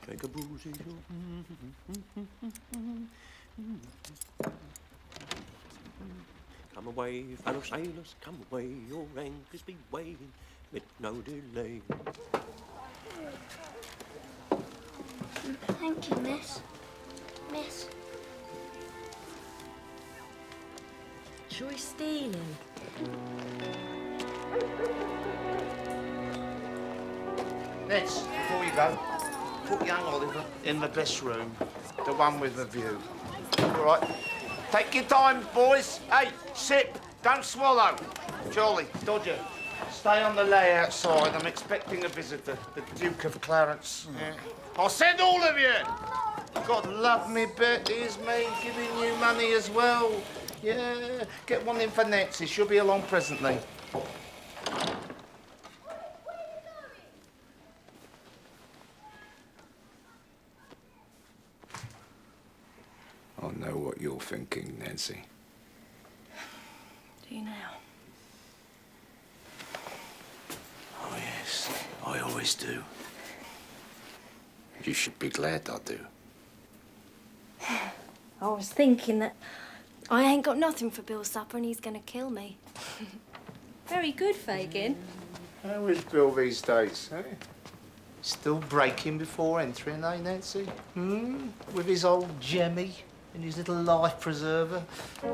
Take a boozy. Come away, fellow sailors, come away, your anchors be weighing, with no delay. Thank you, miss. Miss. Joy stealing. Nets, before you go, put young Oliver in the best room, the one with the view. All right? Take your time, boys. Hey, sip, don't swallow. Charlie, Dodger, stay on the lay outside. I'm expecting a visitor, the Duke of Clarence. Yeah. I'll send all of you. God love me, bet, here's me giving you money as well. Yeah, get one in for Nancy. She'll be along presently. I know what you're thinking, Nancy. Do you now? Oh, yes, I always do. You should be glad I do. I was thinking that I ain't got nothing for Bill's supper and he's gonna kill me. Very good, Fagin. How is Bill these days, eh? Still breaking before entering, eh, Nancy? With his old Jemmy and his little life preserver. I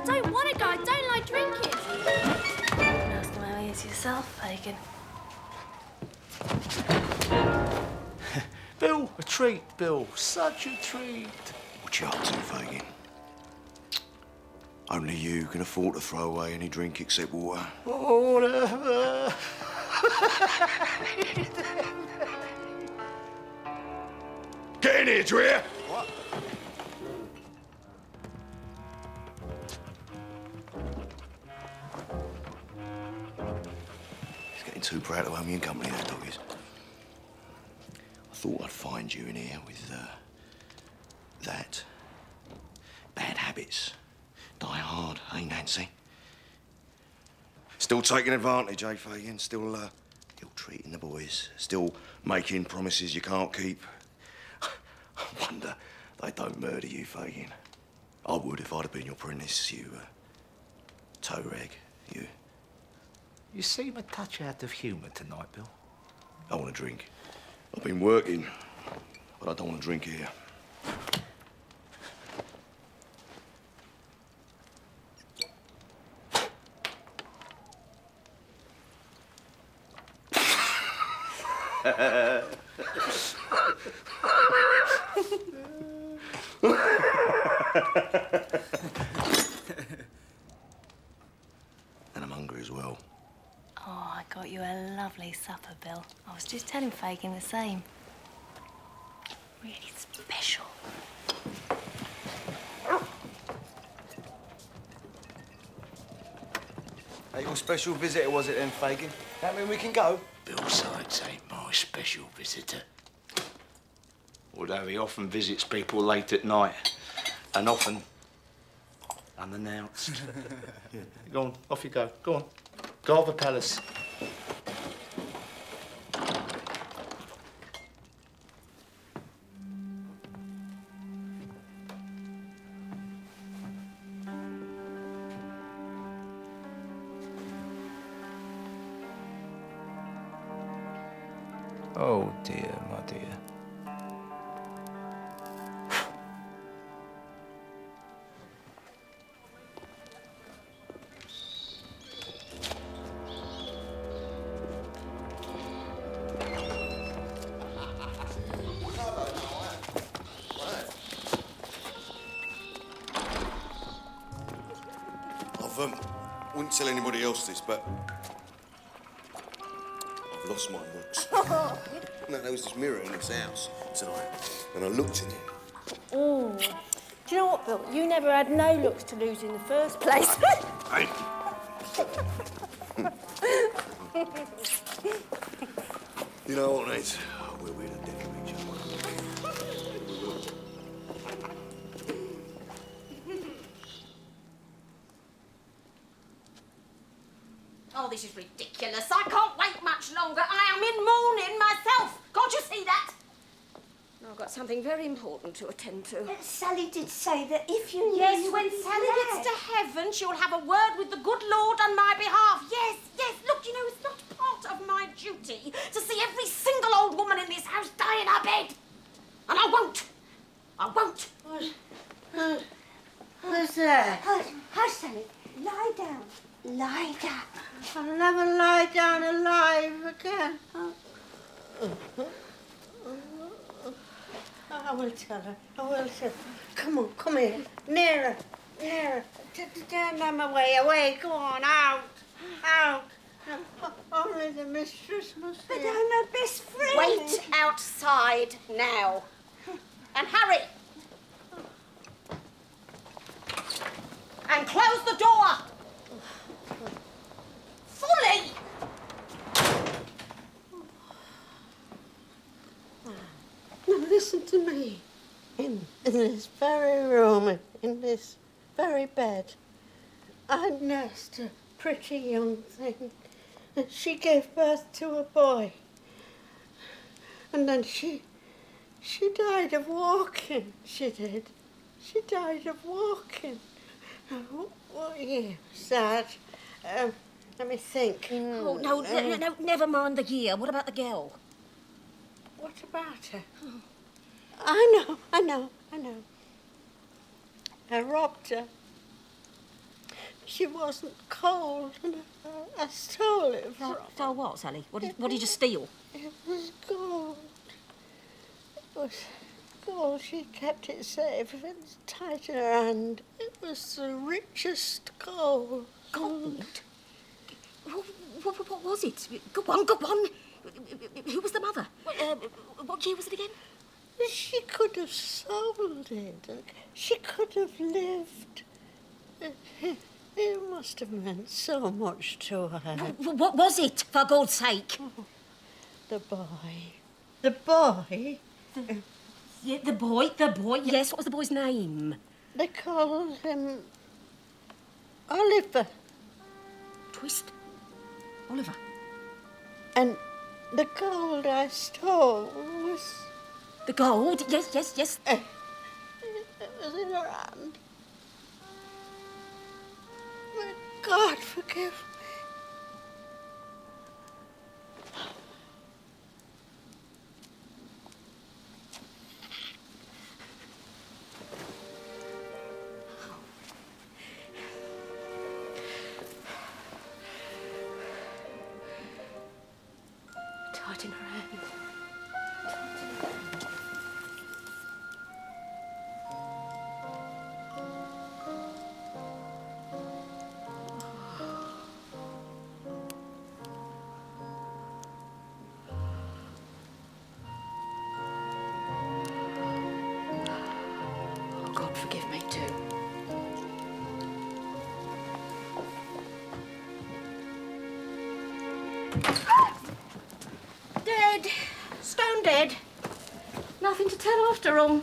don't want to go. I don't like drinking. That's the way I is yourself, Fagin. Bill, a treat, Bill. Such a treat. What you up to, Fagin? Only you can afford to throw away any drink except water. Whatever. Get in here, do you hear? What? He's getting too proud to owe me in company, that dog is. I thought I'd find you in here with, that. Bad habits. Die hard, eh, Nancy? Still taking advantage, eh, Fagin? Still, ill-treating the boys. Still making promises you can't keep. I wonder they don't murder you, Fagin. I would if I'd have been your apprentice, you, toe rag, you. You seem a touch out of humour tonight, Bill. I want a drink. I've been working, but I don't want to drink here. And I'm hungry as well. Oh, I got you a lovely supper, Bill. I was just telling Fagin the same. Really special. Hey, your special visitor, was it then, Fagin? That mean we can go? Bill Sykes ain't my special visitor. Although he often visits people late at night, and often unannounced. Yeah. Go on, off you go. Go on. Go over palace. Oh dear, my dear. wouldn't tell anybody else this, but I've lost my looks. No, there was this mirror in this house tonight, and I looked in it. Mm. Do you know what, Bill? You never had no looks to lose in the first place. Hey! You know what, Nate? We'll be the death of each other. Oh, this is ridiculous. I can't wait much longer. I am in mourning myself. Can't you see that? I've got something very important to attend to. Sally did say that if you knew Yes, you when would be Sally glad. gets to heaven, she'll have a word with the good Lord on my behalf. Yes, yes. Look, you know, it's not part of my duty to see every single old woman in this house die in her bed. And I won't. I won't. Who's there? Hush, Sally. Lie down. Lie down. I'll never lie down alive again. I will tell her. I will tell her. Come on, come here. Nearer, nearer. Down my way, away. Go on, out, out. Only the mistress must But hear. I'm her best friend. Wait outside now. And hurry. And close the door. Fully. Now listen to me. In this very room, in this very bed, I nursed a pretty young thing. And she gave birth to a boy. And then she died of walking, she did. She died of walking. What year was that? Let me think. Oh, no, never mind the year. What about the girl? What about her? I know. I robbed her. She wasn't cold, and I stole it from her. So what, Sally? What did you steal? It was gold. It was gold. She kept it safe. It was tight in her hand. It was the richest gold. Gold? What was it? Go on. Who was the mother? What year was it again? She could have sold it. She could have lived. It must have meant so much to her. What was it, for God's sake? The boy. The boy? Yeah, the boy. Yes, what was the boy's name? They called him Oliver. Twist? Oliver? And the gold I stole was... The gold? Yes. It was in her hand. May God forgive me. Tight in her hand. God forgive me too. Dead. Stone dead. Nothing to tell after all.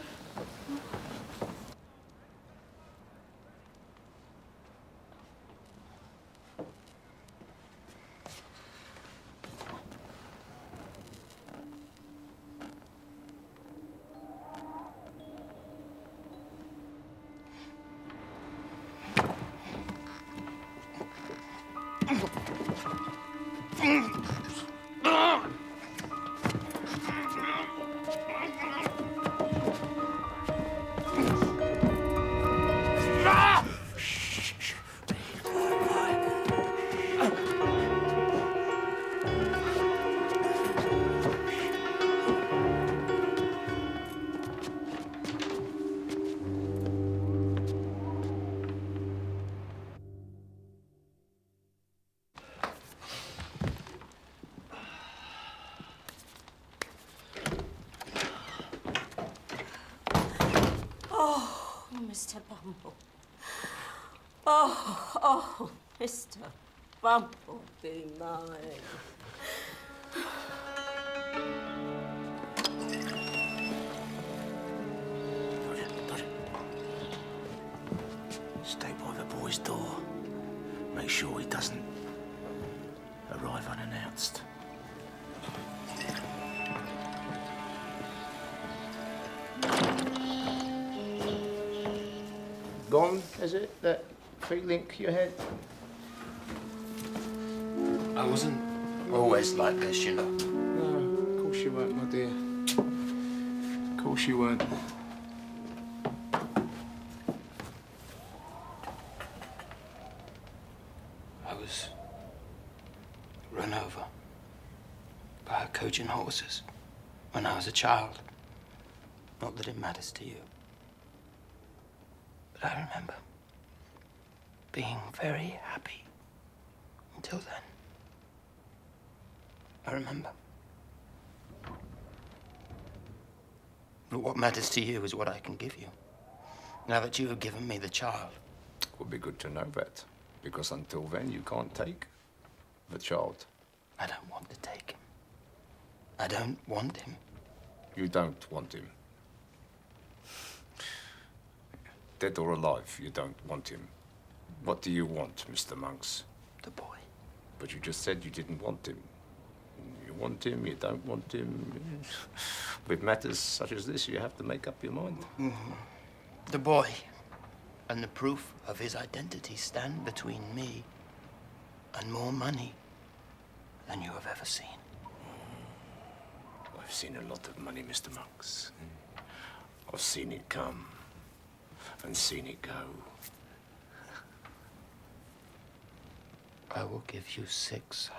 Mr. Bumble. Oh, Mr. Bumble, be mine. Stay by the boy's door. Make sure he doesn't arrive unannounced. Gone, is it? That feeling you had? I wasn't always like this, you know. No, of course you weren't, my dear. Of course you weren't. I was run over by a coach and horses when I was a child. Not that it matters to you. But I remember being very happy until then. I remember. But what matters to you is what I can give you. Now that you have given me the child. It would be good to know that, because until then you can't take the child. I don't want to take him. I don't want him. You don't want him. Dead or alive, you don't want him. What do you want, Mr. Monks? The boy. But you just said you didn't want him. You want him, you don't want him. With matters such as this, you have to make up your mind. Mm-hmm. The boy and the proof of his identity stand between me and more money than you have ever seen. I've seen a lot of money, Mr. Monks. I've seen it come and seen it go. I will give you £600.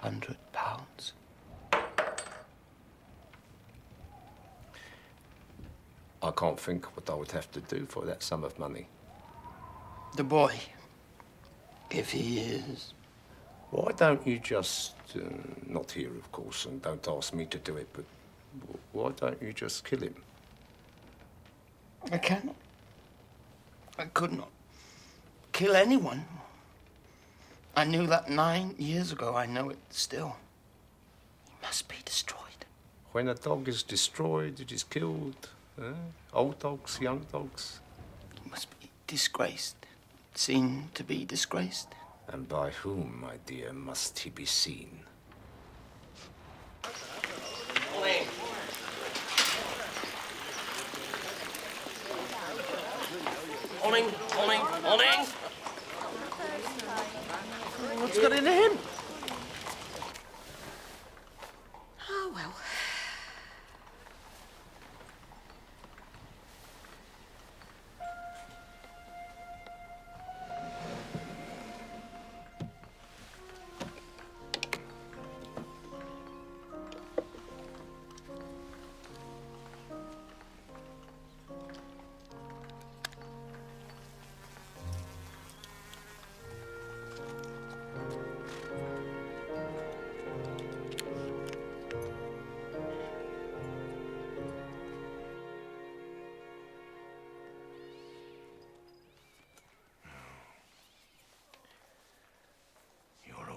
I can't think what I would have to do for that sum of money. The boy, if he is. Why don't you just, not here, of course, and don't ask me to do it, but why don't you just kill him? I cannot. I could not kill anyone. I knew that 9 years ago. I know it still. He must be destroyed. When a dog is destroyed, it is killed. Old dogs, young dogs. He must be disgraced. Seen to be disgraced. And by whom, my dear, must he be seen? Morning. Morning, morning, morning. What's got into him? Oh, well.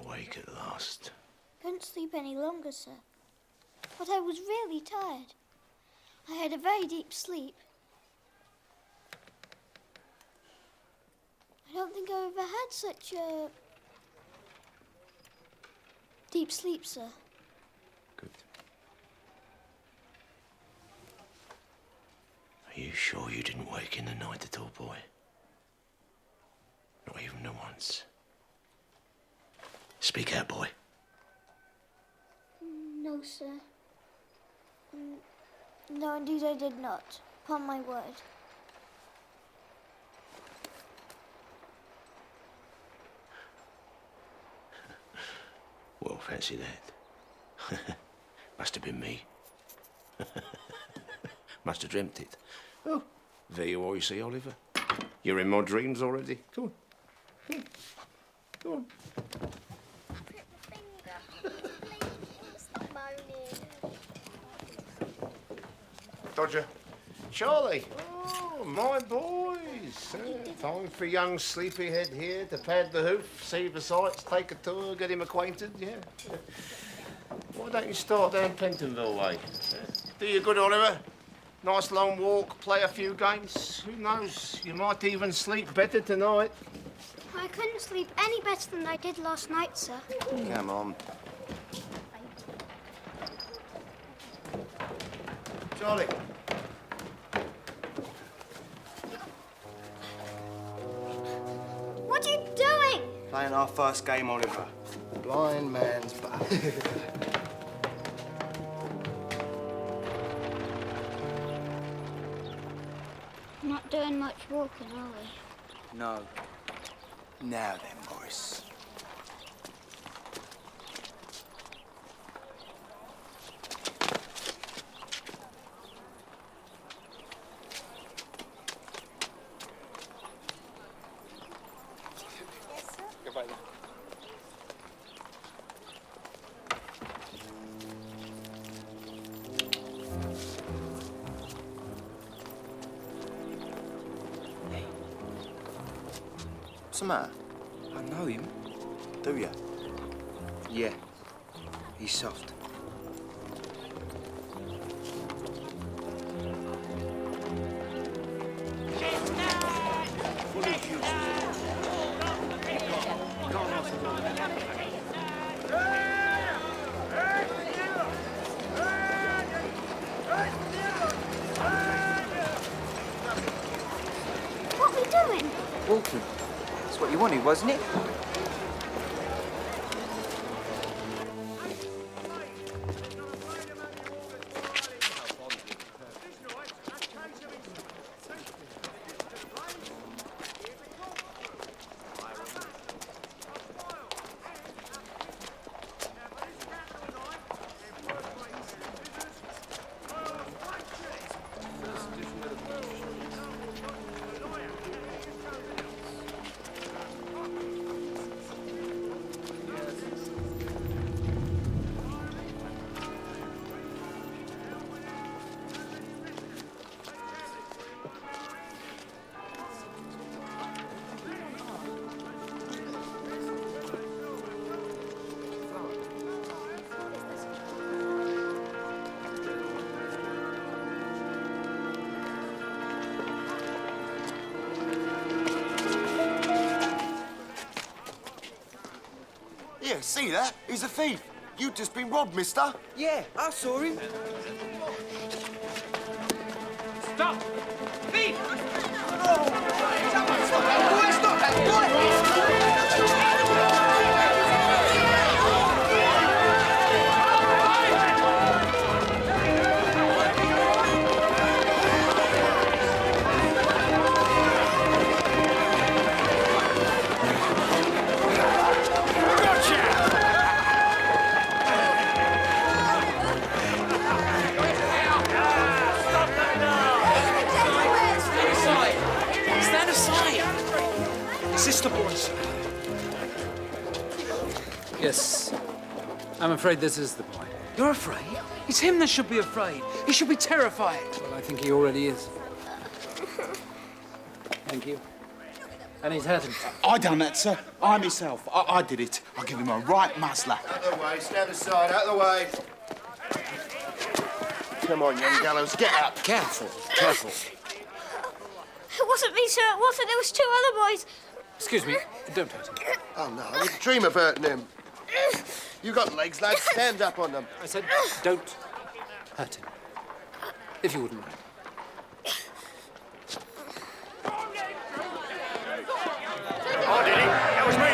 Awake at last. Couldn't sleep any longer, sir. But I was really tired. I had a very deep sleep. I don't think I ever had such a deep sleep, sir. Good. Are you sure you didn't wake in the night at all, boy? Not even once. Speak out, boy. No, sir. No, indeed I did not. Upon my word. Well, fancy that. Must have been me. Must have dreamt it. Oh, there you are, you see, Oliver. You're in my dreams already. Come on. Come on. Dodger. Charlie. Oh, my boys. Time for young sleepyhead here to pad the hoof, see the sights, take a tour, get him acquainted, yeah. Why don't you start down Pentonville way? Do you good, Oliver? Nice long walk, play a few games. Who knows, you might even sleep better tonight. I couldn't sleep any better than I did last night, sir. Come on. Charlie. What are you doing? Playing our first game, Oliver. Blind man's buff. Not doing much walking, are we? No. Now then, Morris. What's the matter? I know him. Do you? Yeah. He's soft. What are we doing? Walking. That's what you wanted, wasn't it? Yeah, see that? He's a thief. You've just been robbed, mister. Yeah, I saw him. Stop! Thief! Sister boys. Yes. I'm afraid this is the boy. You're afraid? It's him that should be afraid. He should be terrified. Well, I think he already is. Thank you. And he's hurt himself. I done that, sir. I myself. I did it. I'll give him a right muzzler. Out the way, stand aside, out the way. Come on, young gallows, get up. Careful, careful. It wasn't me, sir. It wasn't. There was two other boys. Excuse me. Don't hurt him. Oh, no, I wouldn't dream of hurting him. You got legs, lad. Stand up on them. I said, don't hurt him. If you wouldn't mind. I did it. That was me.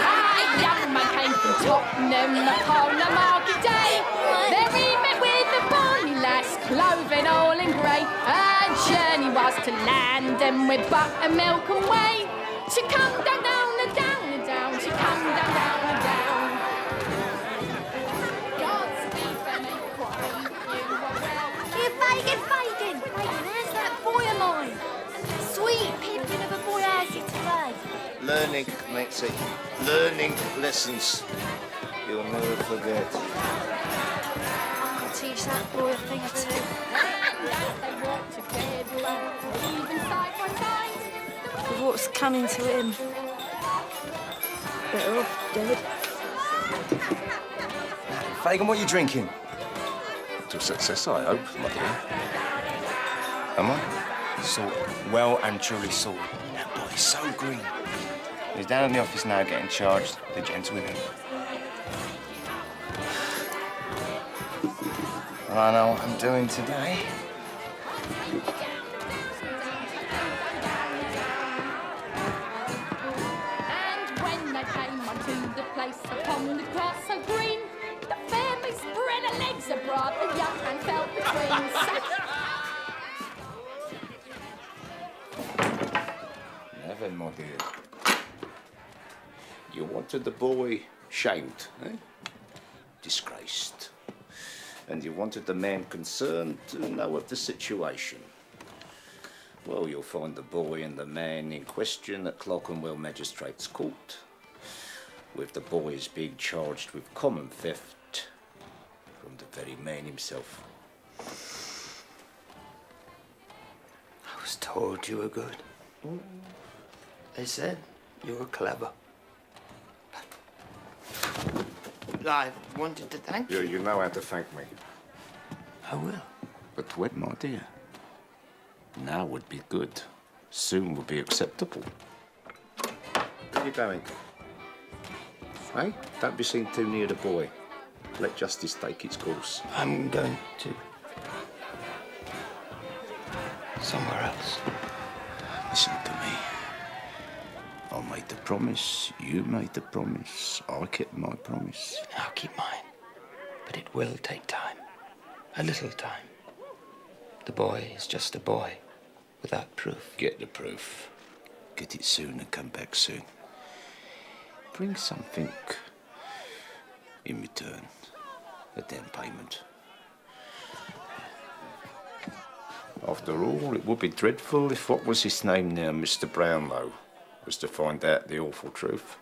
A young man came from Tottenham upon a market day. There he met with a bonny lass, clothing all in grey. Her journey was to London with buttermilk and whey. She come down, down, and down, and down. She come down, down, and down. Godspeed, Fleming, Here, Fagin, Fagin. Fagin, there's that boy of mine. Sweet pimpin' of a boy, how's it today? Learning, matey. Learning lessons. You'll never forget. I'll teach that boy a thing or two. And as they walked together, even side by side, what's coming to him. Better off dead. Fagin, what are you drinking? To success, I hope, my dear. Am I? Sorted. Well and truly sorted. That boy's so green. He's down in the office now getting charged. The gents with him. Well, I know what I'm doing today. And when they came unto the place upon the grass so green, the fair beast spread her legs abroad, the young man fell between. Never, my dear. You wanted the boy shamed, eh? Disgraced. And you wanted the man concerned to know of the situation. Well, you'll find the boy and the man in question at Clerkenwell Magistrates' Court, with the boys being charged with common theft from the very man himself. I was told you were good. They said you were clever. I wanted to thank you. You know how to thank me. I will. But when, my dear? Now would be good. Soon would be acceptable. Where are you going? Hey, don't be seen too near the boy. Let justice take its course. I'm going to... somewhere else. Listen to me. I made the promise, you made the promise, I kept my promise. I'll keep mine. But it will take time. A little time. The boy is just a boy, without proof. Get the proof. Get it soon and come back soon. Bring something in return. A down payment. After all, it would be dreadful if what was his name now, Mr. Brownlow, was to find out the awful truth.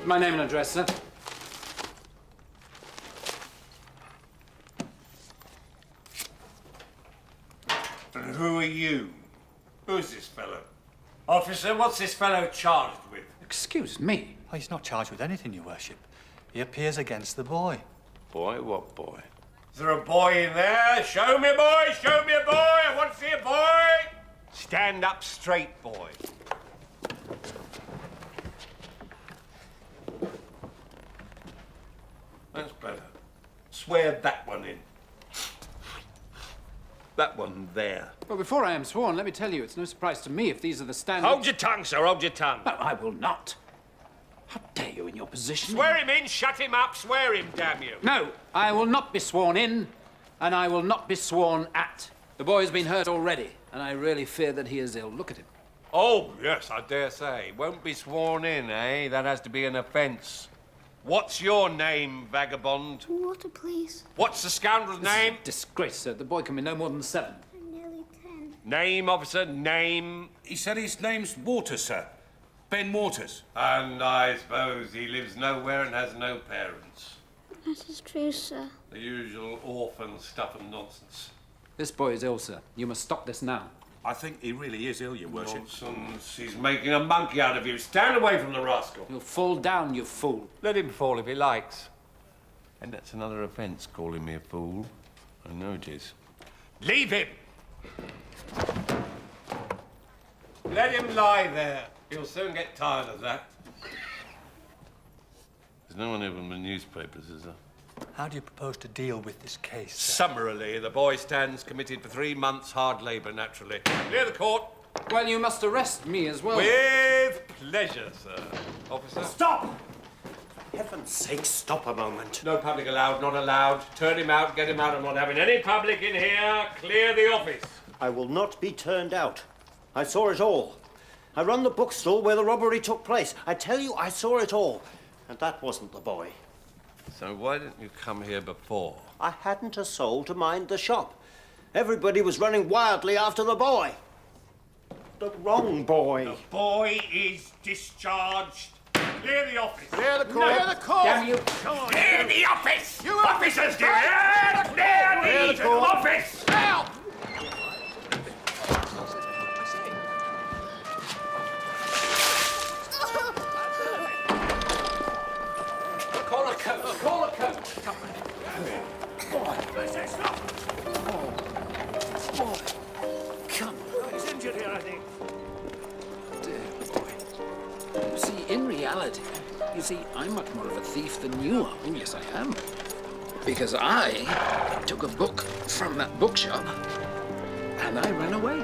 My name and address, sir. And who are you? Who's this fellow? Officer, what's this fellow charged with? Excuse me? Oh, he's not charged with anything, Your Worship. He appears against the boy. Boy? What boy? Is there a boy in there? Show me a boy! Show me a boy! I want to see a boy! Stand up straight, boy. That's better. Swear that one in. That one there. Well, before I am sworn, let me tell you, it's no surprise to me if these are the standards... Hold your tongue, sir, hold your tongue. No, I will not. How dare you in your position? Swear him in, shut him up, swear him, damn you. No, I will not be sworn in, and I will not be sworn at. The boy has been hurt already, and I really fear that he is ill. Look at him. Oh, yes, I dare say. Won't be sworn in, eh? That has to be an offence. What's your name, vagabond? Water, please. What's the scoundrel's name? Disgrace, sir. The boy can be no more than 7. I'm nearly 10. Name, officer, name. He said his name's Waters, sir. Ben Waters. And I suppose he lives nowhere and has no parents. That is true, sir. The usual orphan stuff and nonsense. This boy is ill, sir. You must stop this now. I think he really is ill, Your Worship. Nonsense. He's making a monkey out of you. Stand away from the rascal. You'll fall down, you fool. Let him fall if he likes. And that's another offence, calling me a fool. I know it is. Leave him! Let him lie there. He'll soon get tired of that. There's no one here from the newspapers, is there? How do you propose to deal with this case, sir? Summarily, the boy stands committed for 3 months hard labour, naturally. Clear the court. Well, you must arrest me as well. With pleasure, sir. Officer? Stop! For heaven's sake, stop a moment. No public allowed, not allowed. Turn him out, get him out. I'm not having any public in here. Clear the office. I will not be turned out. I saw it all. I run the bookstall where the robbery took place. I tell you, I saw it all. And that wasn't the boy. So why didn't you come here before? I hadn't a soul to mind the shop. Everybody was running wildly after the boy. The wrong boy. The boy is discharged. Clear the office. Clear the court. No. Clear the court. Damn you. Come on. Clear the office. You Officers, clear the office. Help! Call a coach. Call a coach. Come on. Boy. Come on. He's injured here, I think. Dear boy. You see, in reality, I'm much more of a thief than you are. Oh, yes, I am. Because I took a book from that bookshop and I ran away.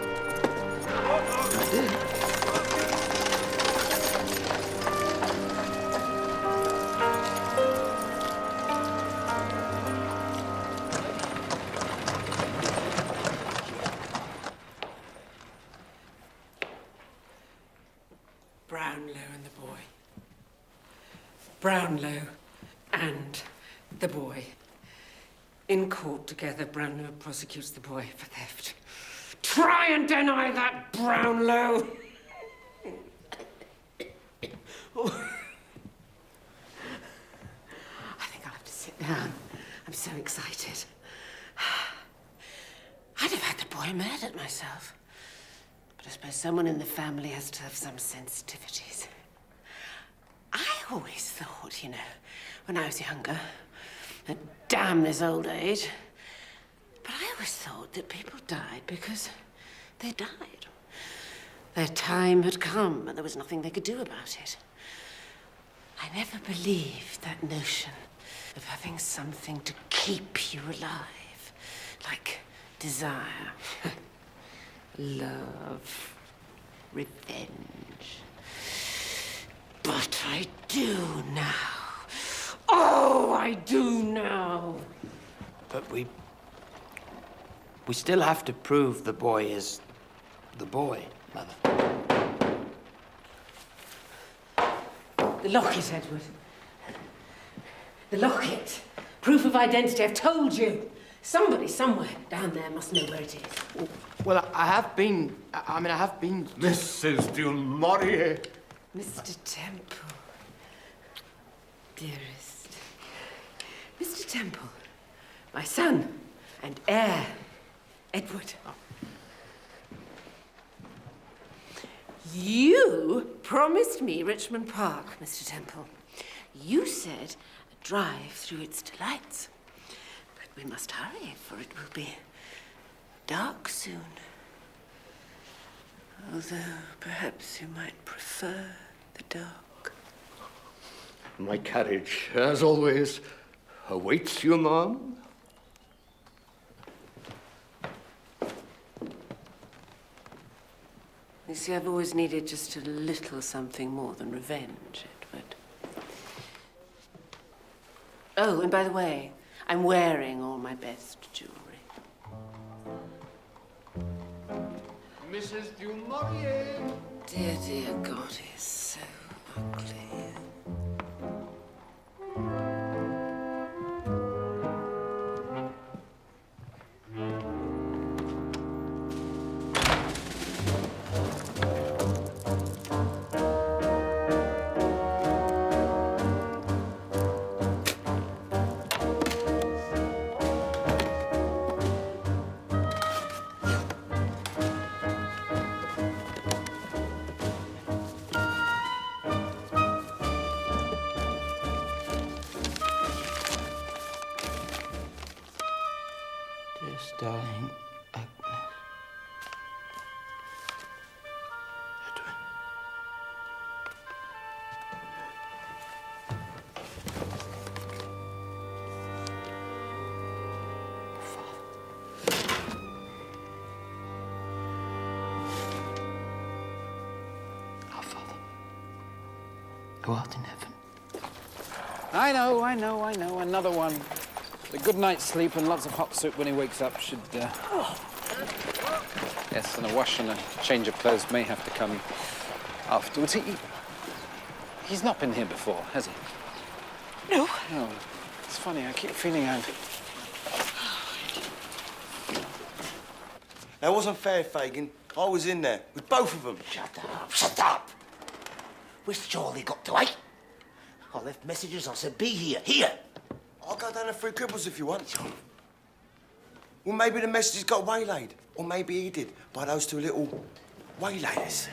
I did. Brownlow and the boy. Brownlow and the boy. In court together, Brownlow prosecutes the boy for theft. Try and deny that, Brownlow! Oh. I think I'll have to sit down. I'm so excited. I'd have had the boy murdered myself. But I suppose someone in the family has to have some sensitivities. I always thought, when I was younger, that damn this old age, but I always thought that people died because they died. Their time had come and there was nothing they could do about it. I never believed that notion of having something to keep you alive, like desire. Love, revenge. But I do now. Oh, I do now. But we still have to prove the boy is the boy, Mother. The locket, Edward. The locket. Proof of identity, I've told you. Somebody somewhere down there must know where it is. Well, I have been... Mrs. du Maurier. Mr. Temple. Dearest. Mr. Temple. My son and heir, Edward. You promised me Richmond Park, Mr. Temple. You said a drive through its delights. But we must hurry, for it will be dark soon. Although perhaps you might prefer the dark. My carriage, as always, awaits you, ma'am. You see, I've always needed just a little something more than revenge, Edward. Oh, and by the way, I'm wearing all my best jewelry. Mrs. du Maurier. Dear, dear God, he's so ugly. Dearest darling Agnes. who art in heaven. I know. Another one. A good night's sleep and lots of hot soup when he wakes up should, Yes, and a wash and a change of clothes may have to come afterwards. He's not been here before, has he? No. No. It's funny, I keep feeling I've... That wasn't fair, Fagin. I was in there with both of them. Shut up! We've surely got to, eh? I left messages, I said, be here. I'll go down the Three Cripples if you want. Well, maybe the messages got waylaid. Or maybe he did, by those two little waylayers.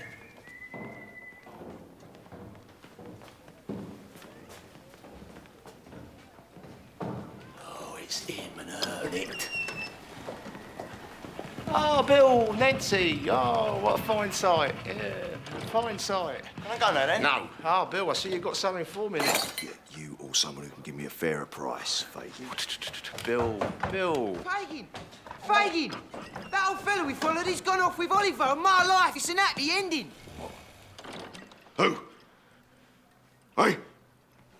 Oh, it's him and her, isn't it? Oh, Bill, Nancy. Oh, what a fine sight. Yeah, fine sight. Can I go now, then? No. Oh, Bill, I see you've got something for me. Yeah, you or someone who can give me a fairer price, Fagin. Bill. Fagin! That old fellow we followed, he's gone off with Oliver, and my life, it's an happy ending. Who? Hey?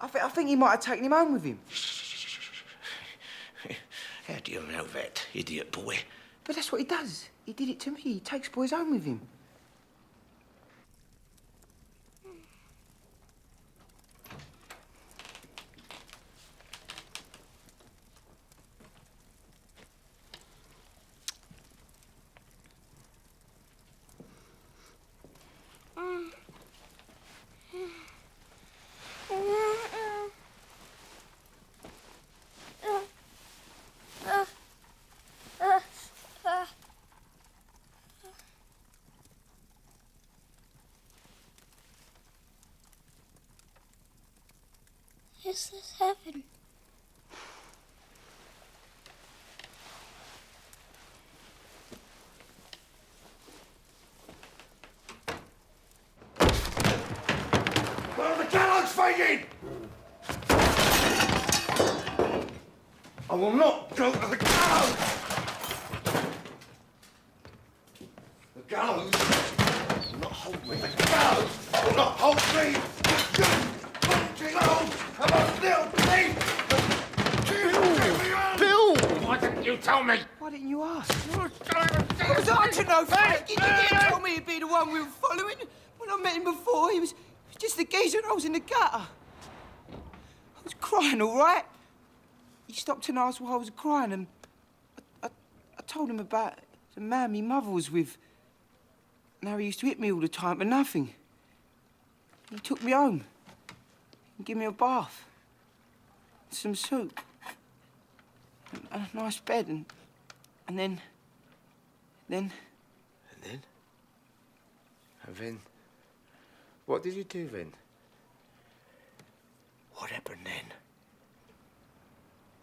I think he might have taken him home with him. How do you know that, idiot boy? But that's what he does. He did it to me. He takes boys home with him. Is this heaven? Go to the gallows, Fagin! I will not go to the gallows! The gallows will not hold me. The gallows will not hold me! Bill! Why didn't you tell me? Why didn't you ask? What was I to know, Fagin? You didn't tell me he'd be the one we were following. When I met him before, he was just the geezer and I was in the gutter. I was crying, all right? He stopped and asked why I was crying, and I told him about the man my mother was with. And how he used to hit me all the time for nothing. He took me home and gave me a bath, some soup, and a nice bed, and then... And then? What did you do then? What happened then?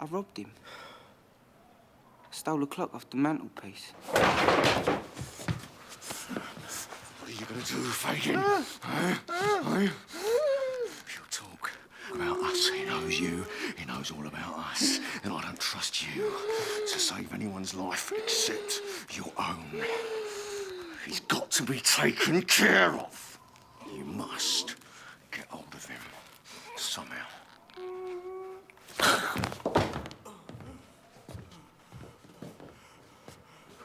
I robbed him. I stole a clock off the mantelpiece. What are you going to do, Fagin? He'll talk about us. He knows you. He knows all about us. And I don't trust you to save anyone's life except your own. He's got to be taken care of. You must get hold of him somehow.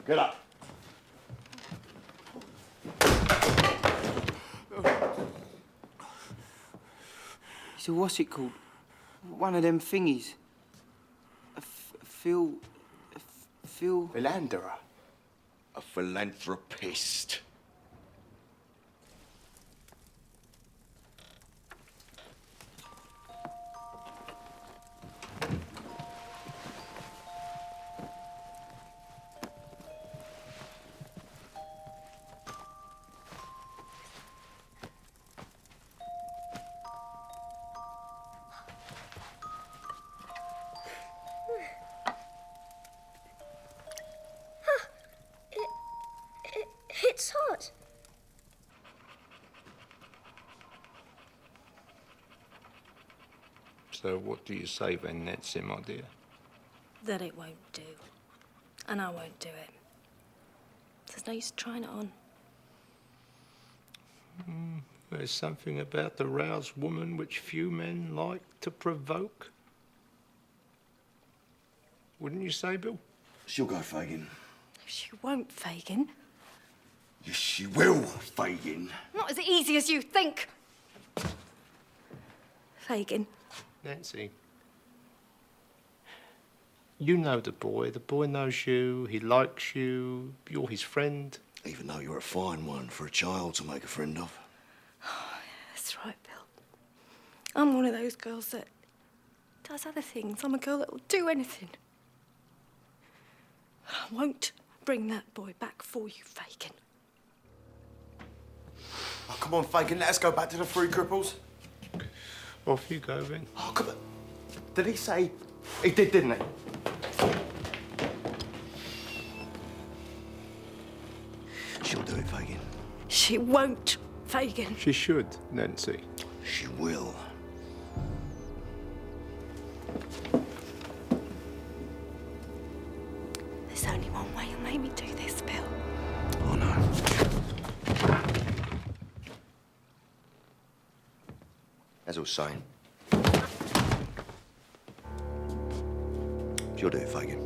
Get up. So what's it called? One of them thingies. Phil... Philanderer. A philanthropist. It's hot. So what do you say then, Nancy, my dear? That it won't do. And I won't do it. There's no use trying it on. There's something about the roused woman which few men like to provoke. Wouldn't you say, Bill? She'll go, Fagin. She won't, Fagin. Yes, she will, Fagin. Not as easy as you think. Fagin. Nancy. You know the boy knows you, he likes you, you're his friend. Even though you're a fine one for a child to make a friend of. That's right, Bill. I'm one of those girls that does other things. I'm a girl that will do anything. I won't bring that boy back for you, Fagin. Oh, come on, Fagin, let us go back to the Three Cripples. Off you go, then. Oh, come on. Did he say... He did, didn't he? She'll do it, Fagin. She won't, Fagin. She should, Nancy. She will. There's only one way you'll make me do this, Bill. Oh, no. As I was saying. She'll do it, Fagin.